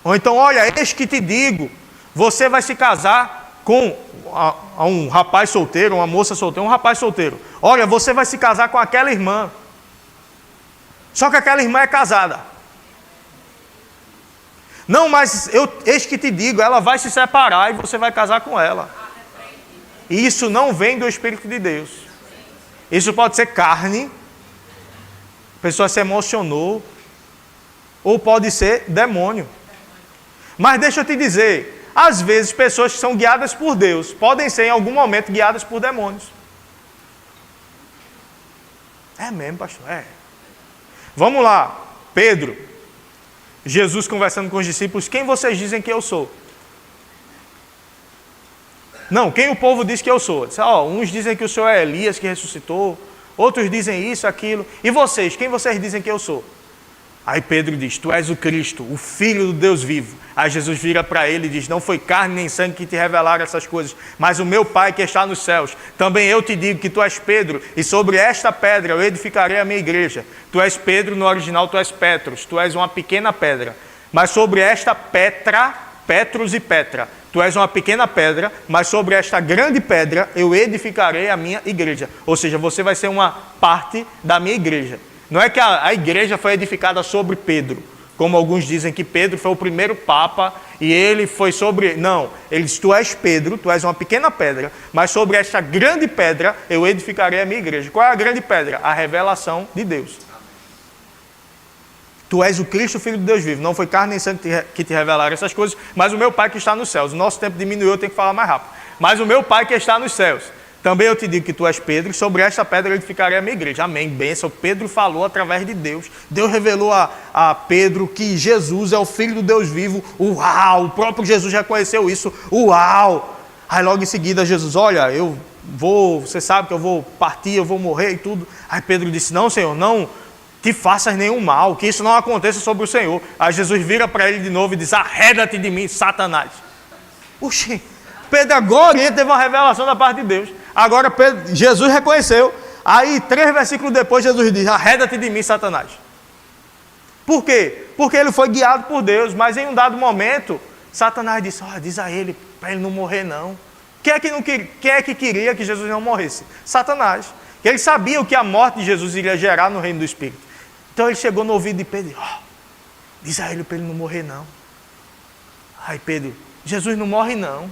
Speaker 1: Ou então, olha, eis que te digo, você vai se casar com um rapaz solteiro, uma moça solteira, um rapaz solteiro. Olha, você vai se casar com aquela irmã. Só que aquela irmã é casada. Não, mas eis que te digo, ela vai se separar e você vai casar com ela. E isso não vem do Espírito de Deus. Isso pode ser carne, a pessoa se emocionou, ou pode ser demônio. Mas deixa eu te dizer, às vezes, pessoas que são guiadas por Deus podem ser, em algum momento, guiadas por demônios. É mesmo, pastor? É. Vamos lá. Pedro. Jesus conversando com os discípulos. Quem vocês dizem que eu sou? Não, quem o povo diz que eu sou? Disse, uns dizem que o Senhor é Elias que ressuscitou. Outros dizem isso, aquilo. E vocês? Quem vocês dizem que eu sou? Aí Pedro diz, tu és o Cristo, o Filho do Deus vivo. Aí Jesus vira para ele e diz, não foi carne nem sangue que te revelaram essas coisas, mas o meu Pai que está nos céus. Também eu te digo que tu és Pedro, e sobre esta pedra eu edificarei a minha igreja. Tu és Pedro, no original tu és Petros, tu és uma pequena pedra. Mas sobre esta Petra, Petros e Petra, tu és uma pequena pedra, mas sobre esta grande pedra eu edificarei a minha igreja. Ou seja, você vai ser uma parte da minha igreja. Não é que a igreja foi edificada sobre Pedro, como alguns dizem que Pedro foi o primeiro papa e ele foi sobre... Não, ele diz, tu és Pedro, tu és uma pequena pedra, mas sobre esta grande pedra eu edificarei a minha igreja. Qual é a grande pedra? A revelação de Deus. Tu és o Cristo, Filho de Deus vivo. Não foi carne nem sangue que te revelaram essas coisas, mas o meu Pai que está nos céus. O nosso tempo diminuiu, eu tenho que falar mais rápido. Mas o meu Pai que está nos céus. Também eu te digo que tu és Pedro, e sobre esta pedra eu edificarei a minha igreja. Amém, bênção. Pedro falou através de Deus. Deus revelou a Pedro que Jesus é o Filho do Deus vivo. Uau! O próprio Jesus reconheceu isso. Uau! Aí logo em seguida Jesus, olha, você sabe que eu vou partir, eu vou morrer e tudo. Aí Pedro disse, não, Senhor, não te faças nenhum mal, que isso não aconteça sobre o Senhor. Aí Jesus vira para ele de novo e diz, arreda-te de mim, Satanás. Oxi, Pedro agora teve uma revelação da parte de Deus. Agora Jesus reconheceu. Aí 3 versículos depois Jesus diz, arreda-te de mim, Satanás. Por quê? Porque ele foi guiado por Deus, mas em um dado momento, Satanás disse, diz a ele, para ele não morrer não. Quem é que queria que Jesus não morresse? Satanás. Ele sabia o que a morte de Jesus iria gerar no reino do Espírito. Então ele chegou no ouvido de Pedro, diz a ele para ele não morrer não. Aí Pedro, Jesus não morre não.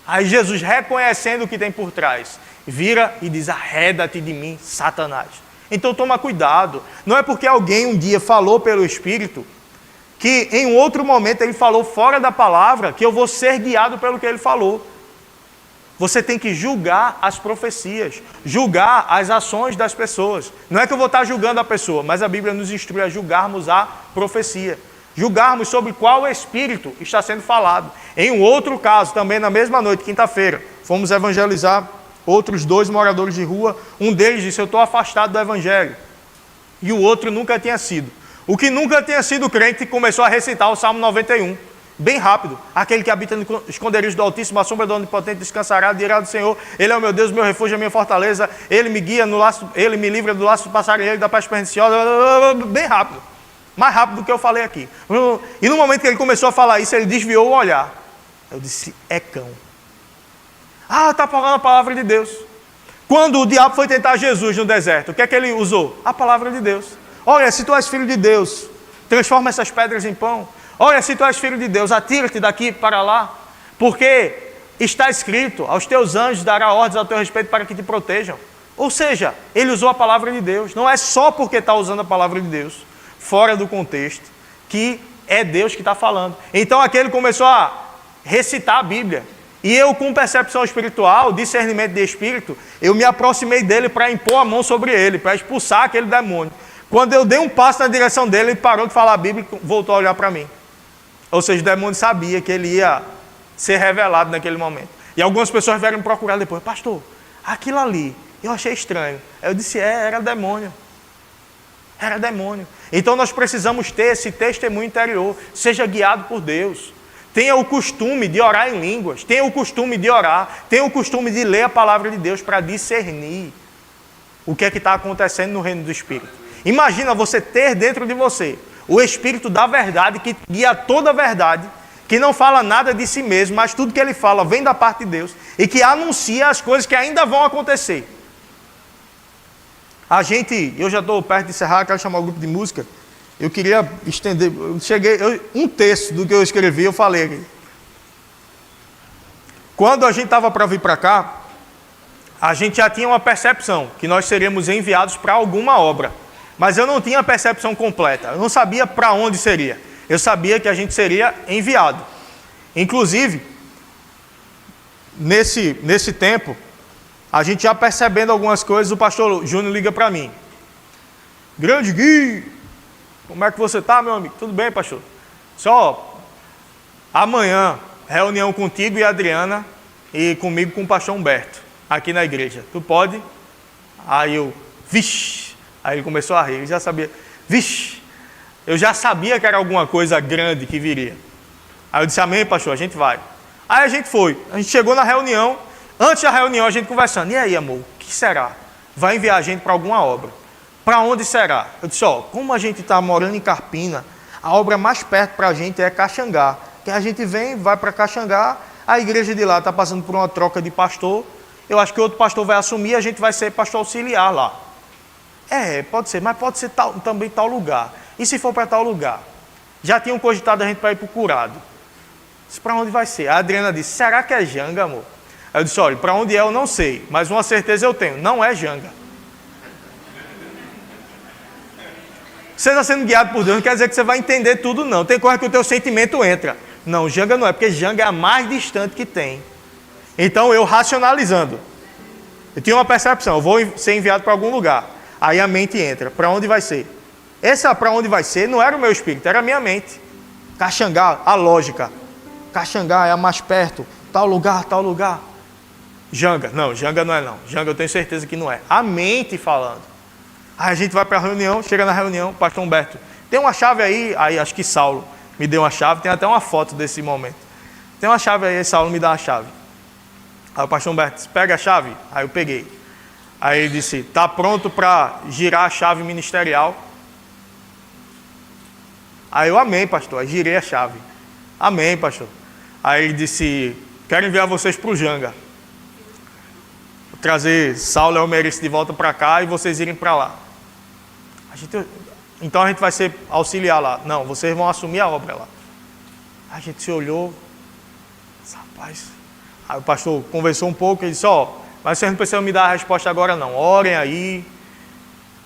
Speaker 1: Aí Jesus, reconhecendo o que tem por trás, vira e diz, arreda-te de mim, Satanás. Então toma cuidado. Não é porque alguém um dia falou pelo Espírito, que em um outro momento ele falou fora da palavra, que eu vou ser guiado pelo que ele falou. Você tem que julgar as profecias, julgar as ações das pessoas. Não é que eu vou estar julgando a pessoa, mas a Bíblia nos instrui a julgarmos a profecia. Julgarmos sobre qual espírito está sendo falado. Em um outro caso, também na mesma noite, quinta-feira, fomos evangelizar outros 2 moradores de rua. Um deles disse, eu estou afastado do evangelho. E o outro nunca tinha sido. O que nunca tinha sido crente começou a recitar o Salmo 91. Bem rápido. Aquele que habita no esconderijo do Altíssimo, a sombra do Onipotente descansará, dirá do Senhor, Ele é o meu Deus, meu refúgio, a minha fortaleza. Ele me guia no laço, Ele me livra do laço do passarinheiro e da peste perniciosa. Bem rápido. Mais rápido do que eu falei aqui. E no momento que ele começou a falar isso, ele desviou o olhar. Eu disse, é cão. Está falando a palavra de Deus. Quando o diabo foi tentar Jesus no deserto, o que é que ele usou? A palavra de Deus. Olha, se tu és filho de Deus, transforma essas pedras em pão. Olha, se tu és filho de Deus, atira-te daqui para lá. Porque está escrito, aos teus anjos dará ordens ao teu respeito para que te protejam. Ou seja, ele usou a palavra de Deus. Não é só porque está usando a palavra de Deus, fora do contexto, que é Deus que está falando. Então aqui ele começou a recitar a Bíblia. E eu, com percepção espiritual, discernimento de espírito, eu me aproximei dele para impor a mão sobre ele, para expulsar aquele demônio. Quando eu dei um passo na direção dele, ele parou de falar a Bíblia e voltou a olhar para mim. Ou seja, o demônio sabia que ele ia ser revelado naquele momento. E algumas pessoas vieram me procurar depois. Pastor, aquilo ali, eu achei estranho. Eu disse, era demônio. Era demônio. Então nós precisamos ter esse testemunho interior. Seja guiado por Deus. Tenha o costume de orar em línguas. Tenha o costume de orar. Tenha o costume de ler a palavra de Deus para discernir o que é que está acontecendo no reino do Espírito. Imagina você ter dentro de você o Espírito da verdade, que guia toda a verdade, que não fala nada de si mesmo, mas tudo que ele fala vem da parte de Deus, e que anuncia as coisas que ainda vão acontecer. Eu já estou perto de encerrar, quero chamar o grupo de música. Eu queria estender, um terço do que eu escrevi, eu falei aqui. Quando a gente estava para vir para cá, a gente já tinha uma percepção que nós seríamos enviados para alguma obra. Mas eu não tinha a percepção completa, eu não sabia para onde seria. Eu sabia que a gente seria enviado. Inclusive, nesse tempo, a gente já percebendo algumas coisas, o pastor Júnior liga para mim. Grande Gui, como é que você está, meu amigo? Tudo bem, pastor? Só amanhã, reunião contigo e a Adriana e comigo com o pastor Humberto, aqui na igreja. Tu pode? Aí eu, vixe. Aí ele começou a rir, ele já sabia. Vixe, eu já sabia que era alguma coisa grande que viria. Aí eu disse, amém, pastor, a gente vai. Aí a gente foi, a gente chegou na reunião. Antes da reunião a gente conversando, e aí, amor, o que será? Vai enviar a gente para alguma obra. Para onde será? Eu disse, como a gente está morando em Carpina, a obra mais perto para a gente é Caxangá. Que a gente vem, vai para Caxangá, a igreja de lá está passando por uma troca de pastor, eu acho que outro pastor vai assumir, a gente vai ser pastor auxiliar lá. Pode ser, mas pode ser também tal lugar. E se for para tal lugar? Já tinham cogitado a gente para ir para o Curado. Disse, para onde vai ser? A Adriana disse, será que é Janga, amor? Aí eu disse, olha, para onde é eu não sei, mas uma certeza eu tenho, não é Janga. Você está sendo guiado por Deus, não quer dizer que você vai entender tudo, não. Tem coisa que o teu sentimento entra. Não, Janga não é, porque Janga é a mais distante que tem. Então eu racionalizando, eu tinha uma percepção, eu vou ser enviado para algum lugar. Aí a mente entra, para onde vai ser? Essa para onde vai ser não era o meu espírito, era a minha mente. Caxangá, a lógica. Caxangá é a mais perto, tal lugar, tal lugar. Janga, não, Janga não é não. Janga eu tenho certeza que não é. A mente falando. Aí a gente vai para a reunião, chega na reunião, pastor Humberto, tem uma chave aí acho que Saulo me deu uma chave, tem até uma foto desse momento. Tem uma chave aí, Saulo me dá uma chave. Aí o pastor Humberto disse, pega a chave. Aí eu peguei. Aí ele disse, está pronto para girar a chave ministerial? Aí eu, amém, pastor. Aí girei a chave. Amém, pastor. Aí ele disse, quero enviar vocês para o Janga. Vou trazer Saulo e Almerice de volta para cá e vocês irem para lá. Então a gente vai ser auxiliar lá. Não, vocês vão assumir a obra lá. A gente se olhou. Rapaz. Aí o pastor conversou um pouco e disse, mas vocês não precisam me dar a resposta agora não. Orem aí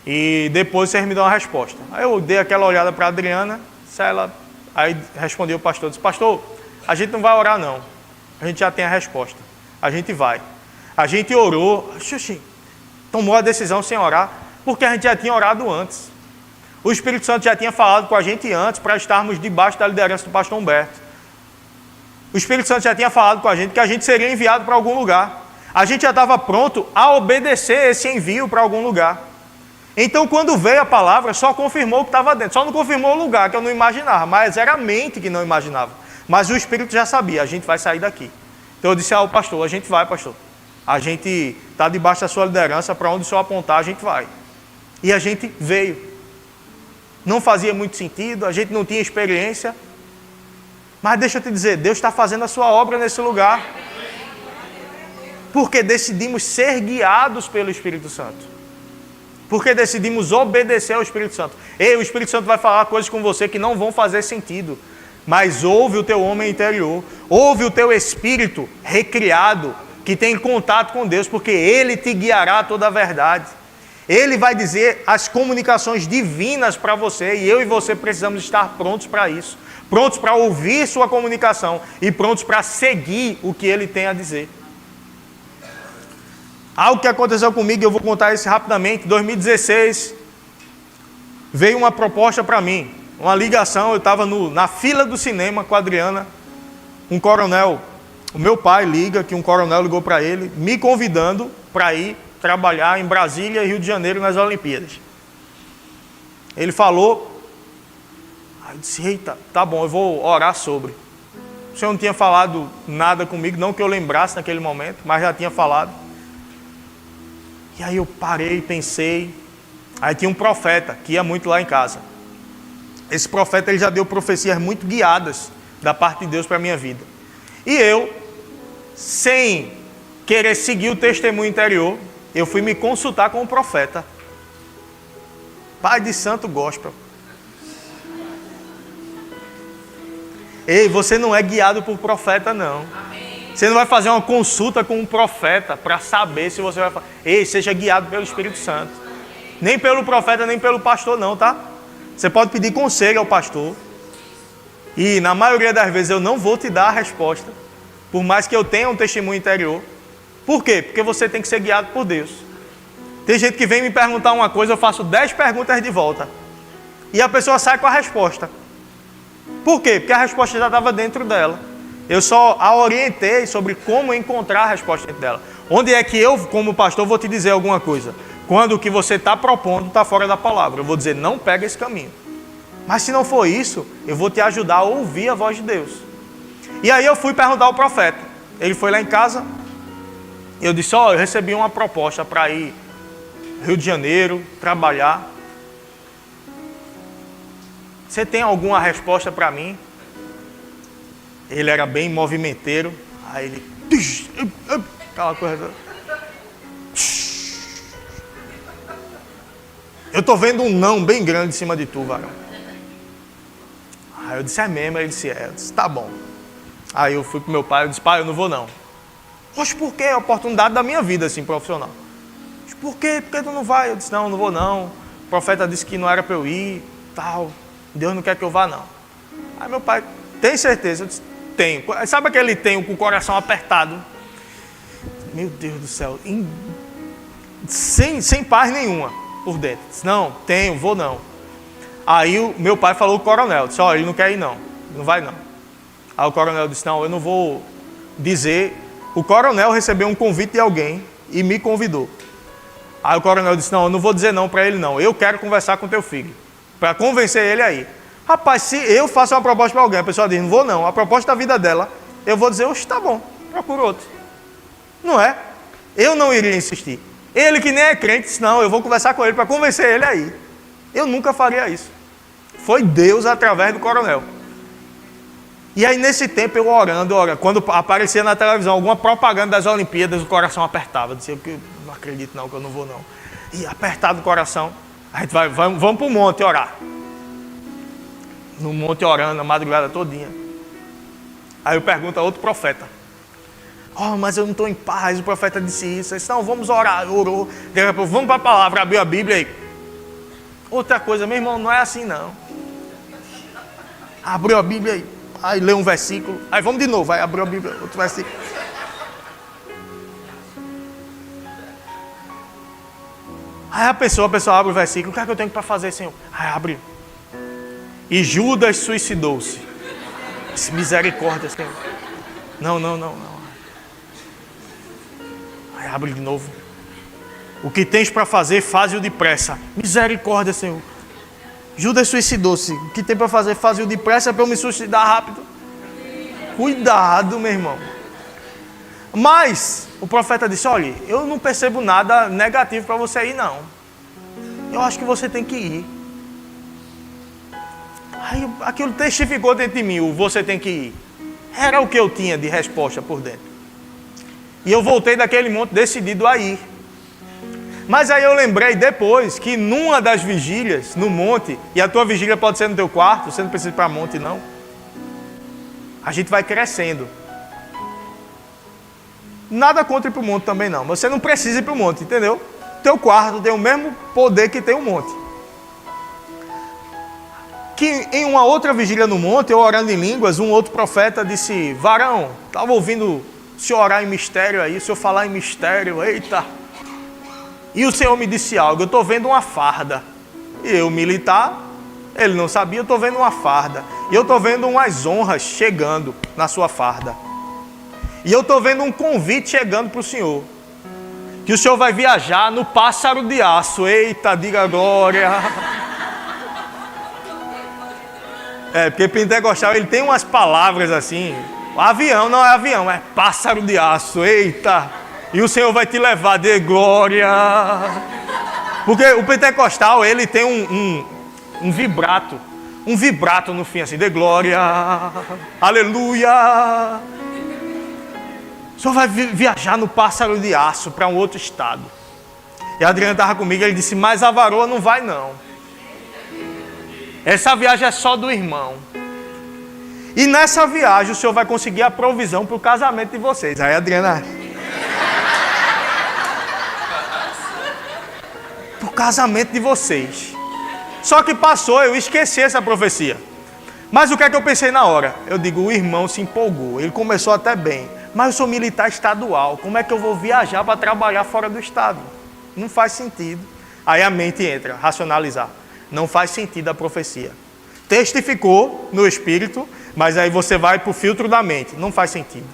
Speaker 1: e depois vocês me dão a resposta. Aí eu dei aquela olhada para a Adriana, aí respondeu o pastor, disse, pastor, a gente não vai orar não. A gente já tem a resposta. A gente vai. A gente orou, tomou a decisão sem orar, porque a gente já tinha orado antes. O Espírito Santo já tinha falado com a gente antes para estarmos debaixo da liderança do pastor Humberto. O Espírito Santo já tinha falado com a gente que a gente seria enviado para algum lugar. A gente já estava pronto a obedecer esse envio para algum lugar. Então, quando veio a palavra, só confirmou o que estava dentro. Só não confirmou o lugar, que eu não imaginava. Mas era a mente que não imaginava. Mas o Espírito já sabia, a gente vai sair daqui. Então eu disse ao pastor, a gente vai, pastor. A gente está debaixo da sua liderança, para onde o senhor apontar, a gente vai. E a gente veio. Não fazia muito sentido, a gente não tinha experiência. Mas deixa eu te dizer, Deus está fazendo a sua obra nesse lugar. Porque decidimos ser guiados pelo Espírito Santo. Porque decidimos obedecer ao Espírito Santo. Ei, o Espírito Santo vai falar coisas com você que não vão fazer sentido. Mas ouve o teu homem interior. Ouve o teu espírito recriado, que tem contato com Deus, porque Ele te guiará a toda a verdade. Ele vai dizer as comunicações divinas para você, e eu e você precisamos estar prontos para isso. Prontos para ouvir sua comunicação e prontos para seguir o que Ele tem a dizer. Algo que aconteceu comigo, eu vou contar isso rapidamente. Em 2016, veio uma proposta para mim, uma ligação. Eu estava na fila do cinema com a Adriana. Um coronel, o meu pai liga, que um coronel ligou para ele, me convidando para ir trabalhar em Brasília e Rio de Janeiro nas Olimpíadas. Ele falou, aí eu disse, eita, tá bom, eu vou orar sobre. O senhor não tinha falado nada comigo, não que eu lembrasse naquele momento, mas já tinha falado. E aí eu parei, pensei. Aí tinha um profeta que ia muito lá em casa. Esse profeta ele já deu profecias muito guiadas da parte de Deus para a minha vida. E eu, sem querer seguir o testemunho interior, eu fui me consultar com o profeta. Pai de santo gospel. Ei, você não é guiado por profeta, não. Você não vai fazer uma consulta com um profeta para saber se você vai fazer. Ei, seja guiado pelo Espírito Santo. Nem pelo profeta, nem pelo pastor, não, tá? Você pode pedir conselho ao pastor. E na maioria das vezes eu não vou te dar a resposta. Por mais que eu tenha um testemunho interior. Por quê? Porque você tem que ser guiado por Deus. Tem gente que vem me perguntar uma coisa, eu faço 10 perguntas de volta. E a pessoa sai com a resposta. Por quê? Porque a resposta já estava dentro dela. Eu só a orientei sobre como encontrar a resposta dentro dela. Onde é que eu, como pastor, vou te dizer alguma coisa? Quando o que você está propondo está fora da palavra. Eu vou dizer, não pega esse caminho. Mas se não for isso, eu vou te ajudar a ouvir a voz de Deus. E aí eu fui perguntar ao profeta. Ele foi lá em casa. Eu disse, eu recebi uma proposta para ir Rio de Janeiro, trabalhar. Você tem alguma resposta para mim? Ele era bem movimenteiro. Aí ele... Aquela coisa... Eu estou vendo um não bem grande em cima de tu, varão. Aí eu disse, é mesmo? Aí ele disse, é. Eu disse, tá bom. Aí eu fui pro meu pai, eu disse, pai, eu não vou não. Poxa, por quê? É a oportunidade da minha vida, assim, profissional. Eu disse, por quê? Por que tu não vai? Eu disse, não vou não. O profeta disse que não era para eu ir, tal. Deus não quer que eu vá, não. Aí meu pai, tem certeza? Eu disse, tenho. Sabe aquele tenho com o coração apertado? Meu Deus do céu. Sem paz nenhuma por dentro. Eu disse, não, tenho, vou não. Aí o meu pai falou com o coronel. Disse, ele não quer ir não. Não vai não. Aí o coronel disse, não, eu não vou dizer. O coronel recebeu um convite de alguém e me convidou. Aí o coronel disse, não, eu não vou dizer não para ele não. Eu quero conversar com teu filho. Para convencer ele aí. Rapaz, se eu faço uma proposta para alguém, a pessoa diz, não vou não. A proposta da vida dela, eu vou dizer, oxe, tá bom, procura outro. Não é? Eu não iria insistir. Ele que nem é crente disse, não, eu vou conversar com ele para convencer ele aí. Eu nunca faria isso. Foi Deus através do coronel. E aí nesse tempo eu orando, quando aparecia na televisão alguma propaganda das Olimpíadas, o coração apertava. Eu disse, eu não acredito não, que eu não vou não. E apertado o coração, a gente vamos para o monte orar. No monte orando, a madrugada todinha. Aí eu pergunto a outro profeta. Mas eu não estou em paz, o profeta disse isso. Eu disse, não, vamos orar, orou. Vamos para a palavra, abriu a Bíblia aí. Outra coisa, meu irmão, não é assim não. Abriu a Bíblia aí. Aí leu um versículo. Aí vamos de novo, aí abriu a Bíblia, outro versículo. Aí a pessoa abre o versículo. O que é que eu tenho para fazer, Senhor? Aí abre. E Judas suicidou-se. Misericórdia, Senhor. Não. Aí abre de novo. O que tens para fazer, faze-o depressa. Misericórdia, Senhor. Judas suicidou-se. O que tem para fazer, faze-o depressa para eu me suicidar rápido. Cuidado, meu irmão. Mas o profeta disse, olha, eu não percebo nada negativo para você ir, não. Eu acho que você tem que ir. Aí aquilo testificou dentro de mim, o você tem que ir. Era o que eu tinha de resposta por dentro. E eu voltei daquele monte decidido a ir. Mas aí eu lembrei depois que numa das vigílias, no monte, e a tua vigília pode ser no teu quarto, você não precisa ir para monte não. A gente vai crescendo. Nada contra ir para o monte também não, mas você não precisa ir para o monte, entendeu? Teu quarto tem o mesmo poder que tem o monte. Que em uma outra vigília no monte, eu orando em línguas, um outro profeta disse: varão, estava ouvindo o senhor orar em mistério aí, o senhor falar em mistério, eita. E o Senhor me disse algo, eu estou vendo uma farda. E eu, militar, ele não sabia, eu estou vendo uma farda. E eu estou vendo umas honras chegando na sua farda. E eu estou vendo um convite chegando para o Senhor. Que o Senhor vai viajar no pássaro de aço. Eita, diga glória. Porque pentecostal, ele tem umas palavras assim. Avião não é avião, é pássaro de aço. Eita. E o Senhor vai te levar de glória. Porque o pentecostal, ele tem um vibrato. Um vibrato no fim, assim, de glória. Aleluia. O Senhor vai viajar no pássaro de aço para um outro estado. E a Adriana estava comigo, ele disse, mas a varoa não vai não. Essa viagem é só do irmão. E nessa viagem o Senhor vai conseguir a provisão para o casamento de vocês. Aí a Adriana... Para o casamento de vocês. Só que passou, eu esqueci essa profecia. Mas o que é que eu pensei na hora? Eu digo, o irmão se empolgou, ele começou até bem. Mas eu sou militar estadual, como é que eu vou viajar para trabalhar fora do estado? Não faz sentido. Aí a mente entra, racionalizar. Não faz sentido a profecia. Testificou no espírito, mas aí você vai para o filtro da mente. Não faz sentido.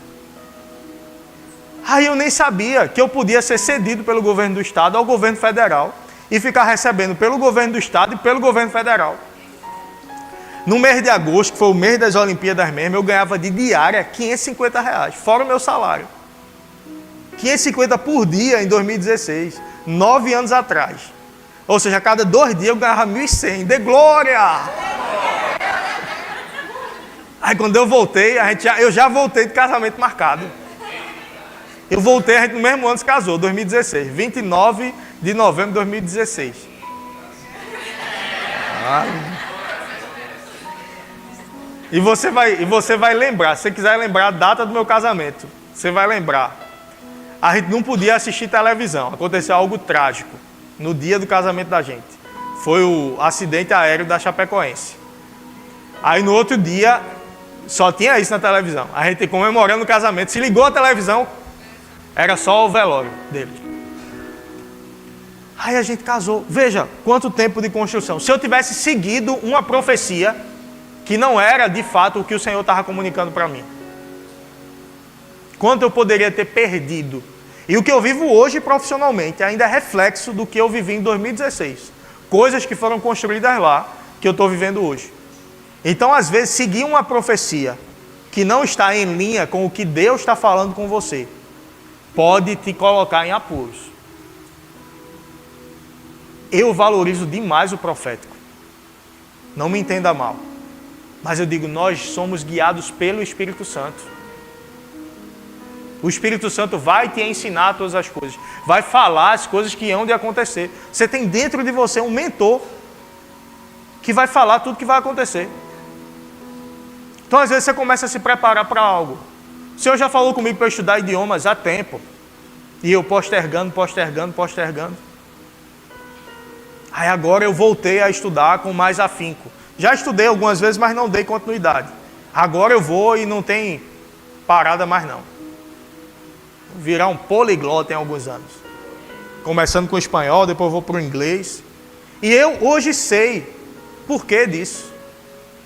Speaker 1: Aí eu nem sabia que eu podia ser cedido pelo governo do estado ao governo federal e ficar recebendo pelo governo do estado e pelo governo federal. No mês de agosto, que foi o mês das Olimpíadas mesmo, eu ganhava de diária R$550, fora o meu salário. 550 por dia em 2016, 9 anos atrás. Ou seja, a cada 2 dias eu ganhava 1.100, de glória! Aí quando eu voltei, eu já voltei de casamento marcado. Eu voltei, a gente no mesmo ano se casou, 2016, 29 de novembro de 2016. E você vai lembrar, se você quiser lembrar a data do meu casamento, você vai lembrar. A gente não podia assistir televisão, aconteceu algo trágico no dia do casamento da gente. Foi o acidente aéreo da Chapecoense. Aí no outro dia, só tinha isso na televisão. A gente comemorando o casamento, se ligou a televisão, era só o velório dele. Aí a gente casou. Veja quanto tempo de construção. Se eu tivesse seguido uma profecia que não era de fato o que o Senhor estava comunicando para mim, quanto eu poderia ter perdido. E o que eu vivo hoje profissionalmente ainda é reflexo do que eu vivi em 2016. Coisas que foram construídas lá, que eu estou vivendo hoje. Então, às vezes, seguir uma profecia que não está em linha com o que Deus está falando com você, pode te colocar em apuros. Eu valorizo demais o profético. Não me entenda mal. Mas eu digo, nós somos guiados pelo Espírito Santo. O Espírito Santo vai te ensinar todas as coisas. Vai falar as coisas que hão de acontecer. Você tem dentro de você um mentor que vai falar tudo que vai acontecer. Então, às vezes, você começa a se preparar para algo. O Senhor já falou comigo para eu estudar idiomas há tempo. E eu postergando. Aí agora eu voltei a estudar com mais afinco. Já estudei algumas vezes, mas não dei continuidade. Agora eu vou e não tem parada mais não. Vou virar um poliglota em alguns anos. Começando com o espanhol, depois vou para o inglês. E eu hoje sei porquê disso.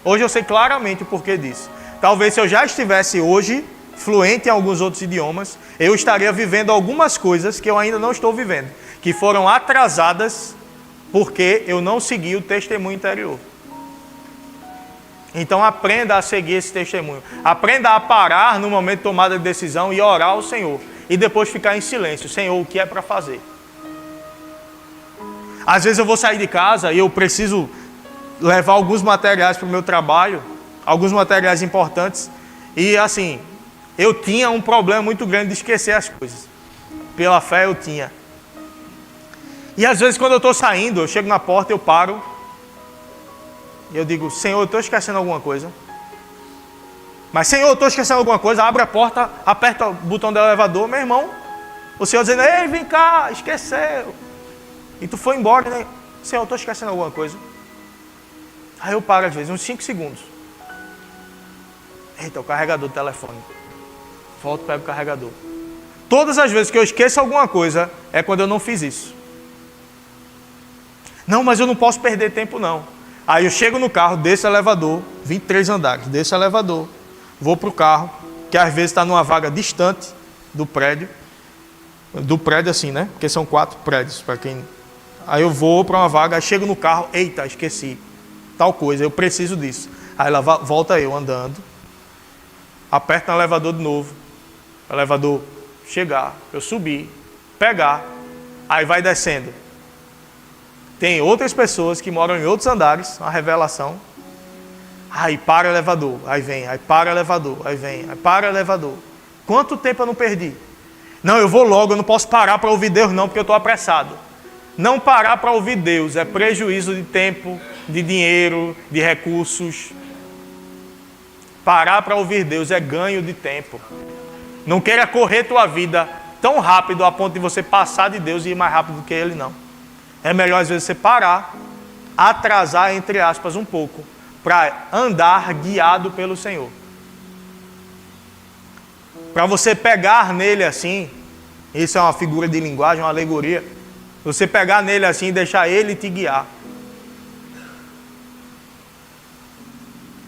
Speaker 1: Hoje eu sei claramente o porquê disso. Talvez se eu já estivesse hoje fluente em alguns outros idiomas, eu estaria vivendo algumas coisas que eu ainda não estou vivendo, que foram atrasadas porque eu não segui o testemunho interior. Então aprenda a seguir esse testemunho. Aprenda a parar no momento de tomada de decisão e orar ao Senhor. E depois ficar em silêncio. Senhor, o que é para fazer? Às vezes eu vou sair de casa e eu preciso levar alguns materiais para o meu trabalho, alguns materiais importantes. E assim, eu tinha um problema muito grande de esquecer as coisas. Pela fé eu tinha. E às vezes quando eu estou saindo, eu chego na porta, eu paro. E eu digo, Senhor, eu estou esquecendo alguma coisa. Mas Senhor, eu estou esquecendo alguma coisa. Abre a porta, aperta o botão do elevador. Meu irmão, o Senhor dizendo, ei, vem cá, esqueceu. E tu foi embora, né? Senhor, eu estou esquecendo alguma coisa. Aí eu paro às vezes, uns 5 segundos. Eita, o carregador do telefone. Volto, pego o carregador. Todas as vezes que eu esqueço alguma coisa, é quando eu não fiz isso. Não, mas eu não posso perder tempo não. Aí eu chego no carro, desço o elevador, 23 andares, desço o elevador, vou para o carro, que às vezes está numa vaga distante do prédio assim, né? Porque são 4 prédios, para quem... Aí eu vou para uma vaga, aí chego no carro, eita, esqueci, tal coisa, eu preciso disso. Aí lá volta eu andando, aperto no elevador de novo, o elevador chegar, eu subir, pegar, aí vai descendo. Tem outras pessoas que moram em outros andares, uma revelação. Aí para o elevador, aí vem, aí para o elevador, aí vem, aí para o elevador. Quanto tempo eu não perdi? Não, eu vou logo, eu não posso parar para ouvir Deus não, porque eu estou apressado. Não parar para ouvir Deus é prejuízo de tempo, de dinheiro, de recursos. Parar para ouvir Deus é ganho de tempo. Não queira correr tua vida tão rápido a ponto de você passar de Deus e ir mais rápido do que Ele, não. É melhor às vezes você parar, atrasar, entre aspas, um pouco, para andar guiado pelo Senhor. Para você pegar nele assim, isso é uma figura de linguagem, uma alegoria, você pegar nele assim e deixar ele te guiar.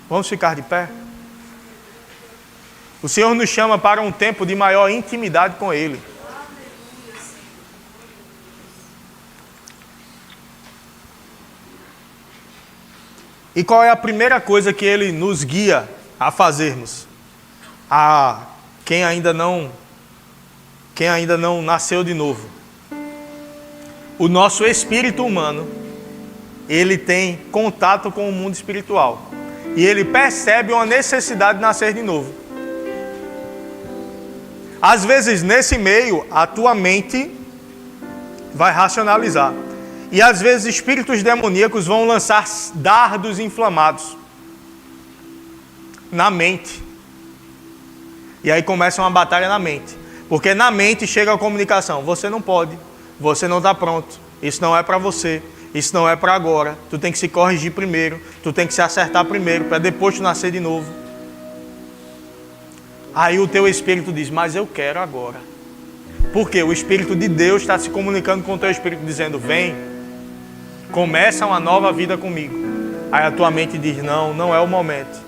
Speaker 1: Vamos ficar de pé? O Senhor nos chama para um tempo de maior intimidade com Ele. E qual é a primeira coisa que Ele nos guia a fazermos? Quem ainda não nasceu de novo. O nosso espírito humano, ele tem contato com o mundo espiritual. E ele percebe uma necessidade de nascer de novo. Às vezes, nesse meio, a tua mente vai racionalizar. E às vezes espíritos demoníacos vão lançar dardos inflamados na mente. E aí começa uma batalha na mente. Porque na mente chega a comunicação. Você não pode, você não está pronto, isso não é para você, isso não é para agora. Tu tem que se corrigir primeiro, tu tem que se acertar primeiro, para depois tu nascer de novo. Aí o teu espírito diz, mas eu quero agora. Porque o Espírito de Deus está se comunicando com o teu espírito, dizendo, vem, começa uma nova vida comigo. Aí a tua mente diz, não é o momento.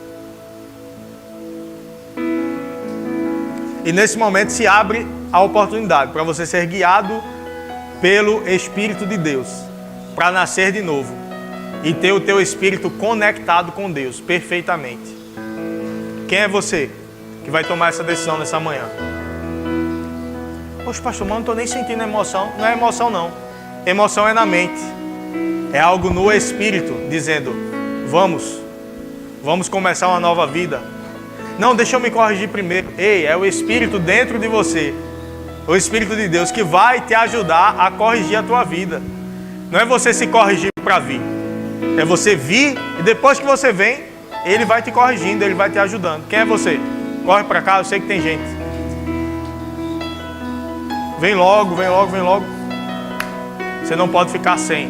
Speaker 1: E nesse momento se abre a oportunidade para você ser guiado pelo Espírito de Deus, para nascer de novo e ter o teu espírito conectado com Deus perfeitamente. Quem é você que vai tomar essa decisão nessa manhã? Poxa, pastor, mas não estou nem sentindo emoção. Não é emoção não. Emoção é na mente. É algo no espírito dizendo, vamos começar uma nova vida. Não, deixa eu me corrigir primeiro. Ei, é o Espírito dentro de você, o Espírito de Deus, que vai te ajudar a corrigir a tua vida. Não é você se corrigir para vir. É você vir e depois que você vem, Ele vai te corrigindo, Ele vai te ajudando. Quem é você? Corre para cá, eu sei que tem gente. Vem logo, vem logo, vem logo. Você não pode ficar sem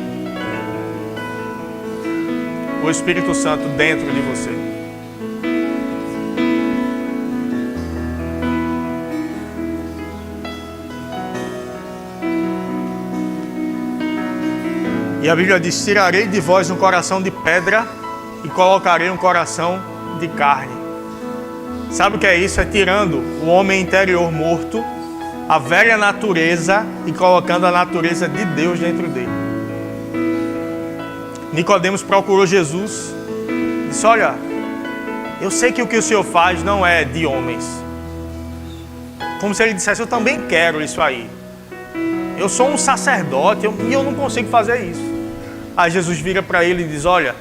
Speaker 1: o Espírito Santo dentro de você. E a Bíblia diz, tirarei de vós um coração de pedra e colocarei um coração de carne. Sabe o que é isso? É tirando o homem interior morto, a velha natureza, e colocando a natureza de Deus dentro dele. Nicodemos procurou Jesus e disse, olha, eu sei que o que o Senhor faz não é de homens. Como se ele dissesse, eu também quero isso aí. Eu sou um sacerdote e eu não consigo fazer isso. Aí Jesus vira para ele e diz, olha,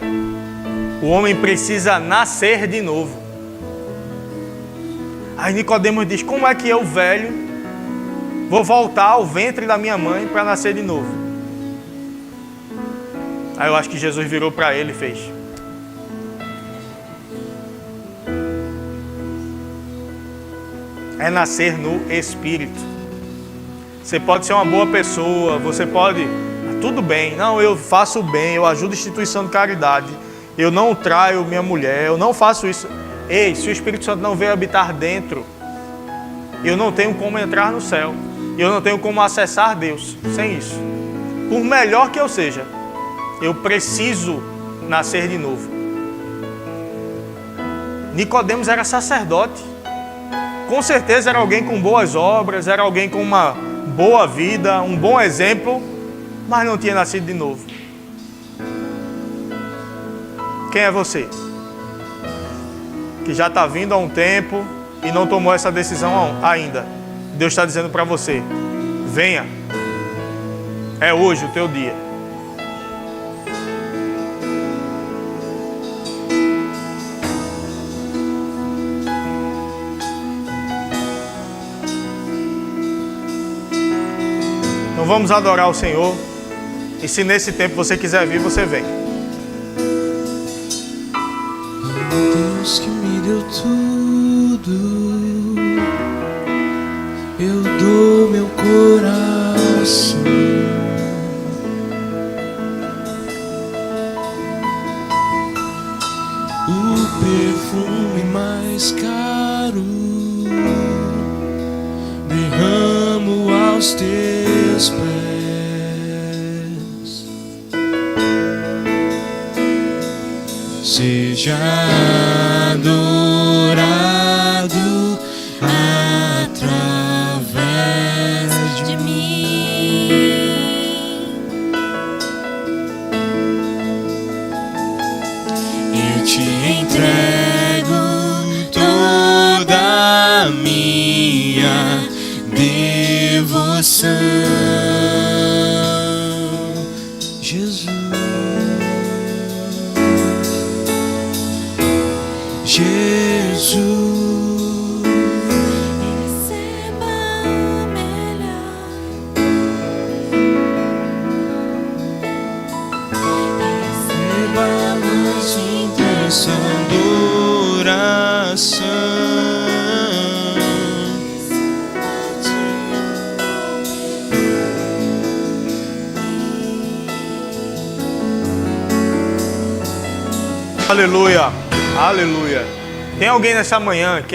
Speaker 1: o homem precisa nascer de novo. Aí Nicodemos diz: como é que eu, velho, vou voltar ao ventre da minha mãe para nascer de novo? Aí eu acho que Jesus virou para ele e fez: é nascer no Espírito. Você pode ser uma boa pessoa, você pode... Tudo bem, não, eu faço bem, eu ajudo a instituição de caridade, eu não traio minha mulher, eu não faço isso. Ei, se o Espírito Santo não veio habitar dentro, eu não tenho como entrar no céu, eu não tenho como acessar Deus sem isso. Por melhor que eu seja, eu preciso nascer de novo. Nicodemos era sacerdote, com certeza era alguém com boas obras, era alguém com uma boa vida, um bom exemplo, mas não tinha nascido de novo. Quem é você? Que já está vindo há um tempo e não tomou essa decisão ainda. Deus está dizendo para você: venha, é hoje o teu dia. Então vamos adorar o Senhor. E se nesse tempo você quiser vir, você vem.
Speaker 2: Deus que me deu tudo, eu dou meu coração. O perfume mais caro derramo aos teus pés. Seja adorado através de mim. Eu te entrego toda a minha devoção, Jesus. Jesus, receba o melhor, receba a luz de intenção de oração.
Speaker 1: Aleluia, aleluia. Tem alguém nessa manhã que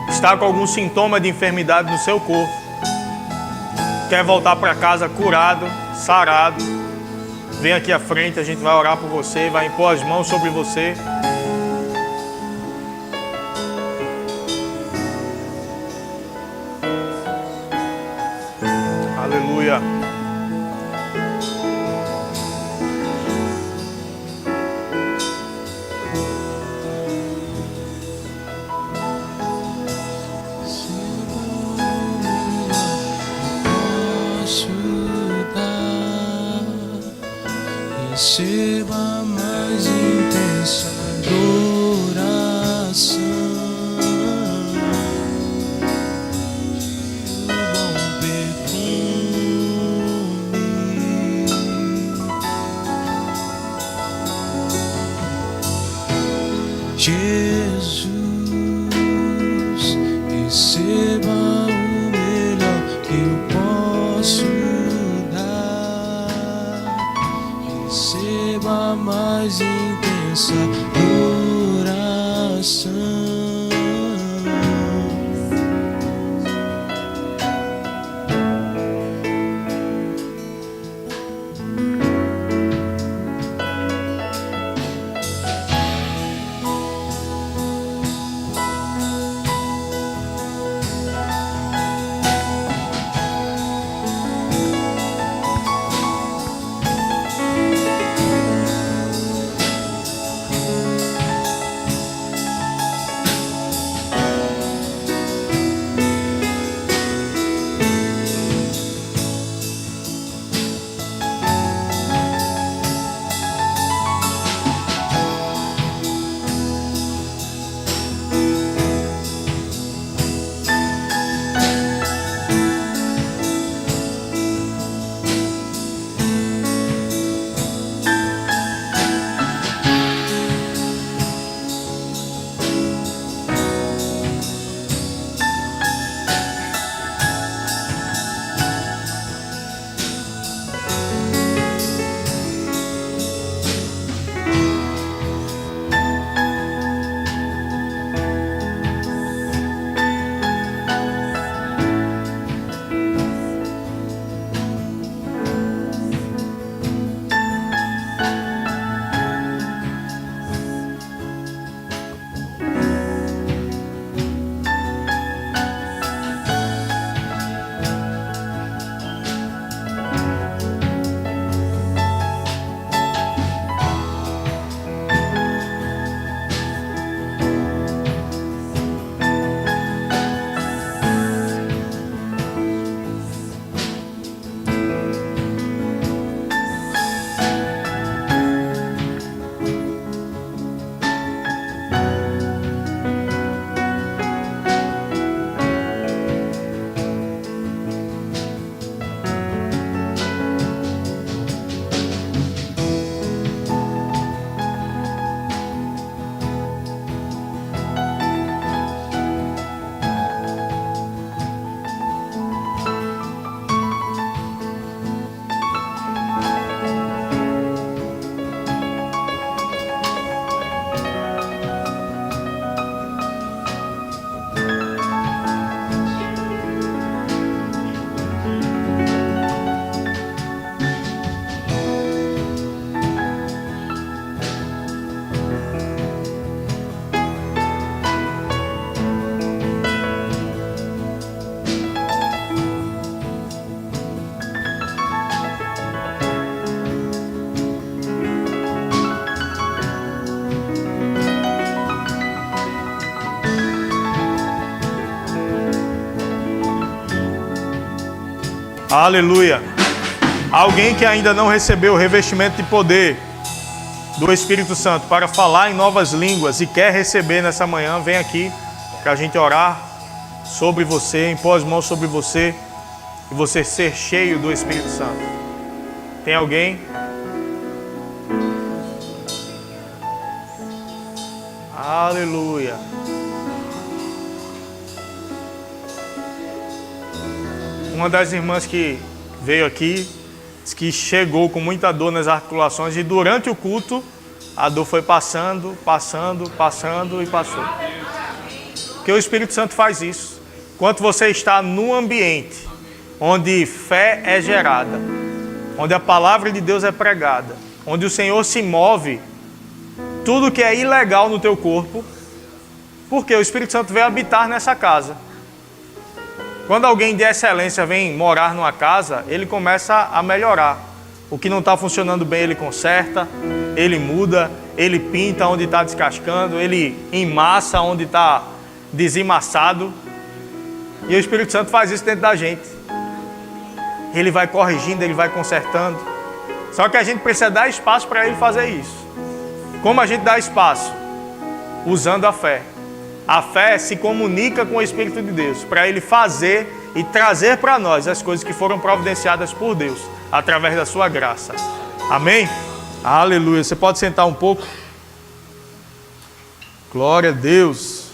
Speaker 1: está com algum sintoma de enfermidade no seu corpo, quer voltar para casa curado, sarado? Vem aqui à frente, a gente vai orar por você, vai impor as mãos sobre você. Aleluia.
Speaker 2: Receba mais intensa adoração, o bom perfume. Jesus, receba o melhor que eu posso dar. Receba mais intensa adoração.
Speaker 1: Aleluia. Alguém que ainda não recebeu o revestimento de poder do Espírito Santo para falar em novas línguas e quer receber nessa manhã, vem aqui para a gente orar sobre você, impor as mãos sobre você e você ser cheio do Espírito Santo. Tem alguém? Aleluia. Uma das irmãs que veio aqui disse que chegou com muita dor nas articulações e durante o culto a dor foi passando e passou. Porque o Espírito Santo faz isso. Enquanto você está num ambiente onde fé é gerada, onde a palavra de Deus é pregada, onde o Senhor se move, tudo que é ilegal no teu corpo, porque o Espírito Santo vem habitar nessa casa. Quando alguém de excelência vem morar numa casa, ele começa a melhorar. O que não está funcionando bem, ele conserta, ele muda, ele pinta onde está descascando, ele emassa onde está desemassado. E o Espírito Santo faz isso dentro da gente. Ele vai corrigindo, ele vai consertando. Só que a gente precisa dar espaço para ele fazer isso. Como a gente dá espaço? Usando a fé. A fé se comunica com o Espírito de Deus para ele fazer e trazer para nós as coisas que foram providenciadas por Deus através da sua graça. Amém? Aleluia. Você pode sentar um pouco? Glória a Deus.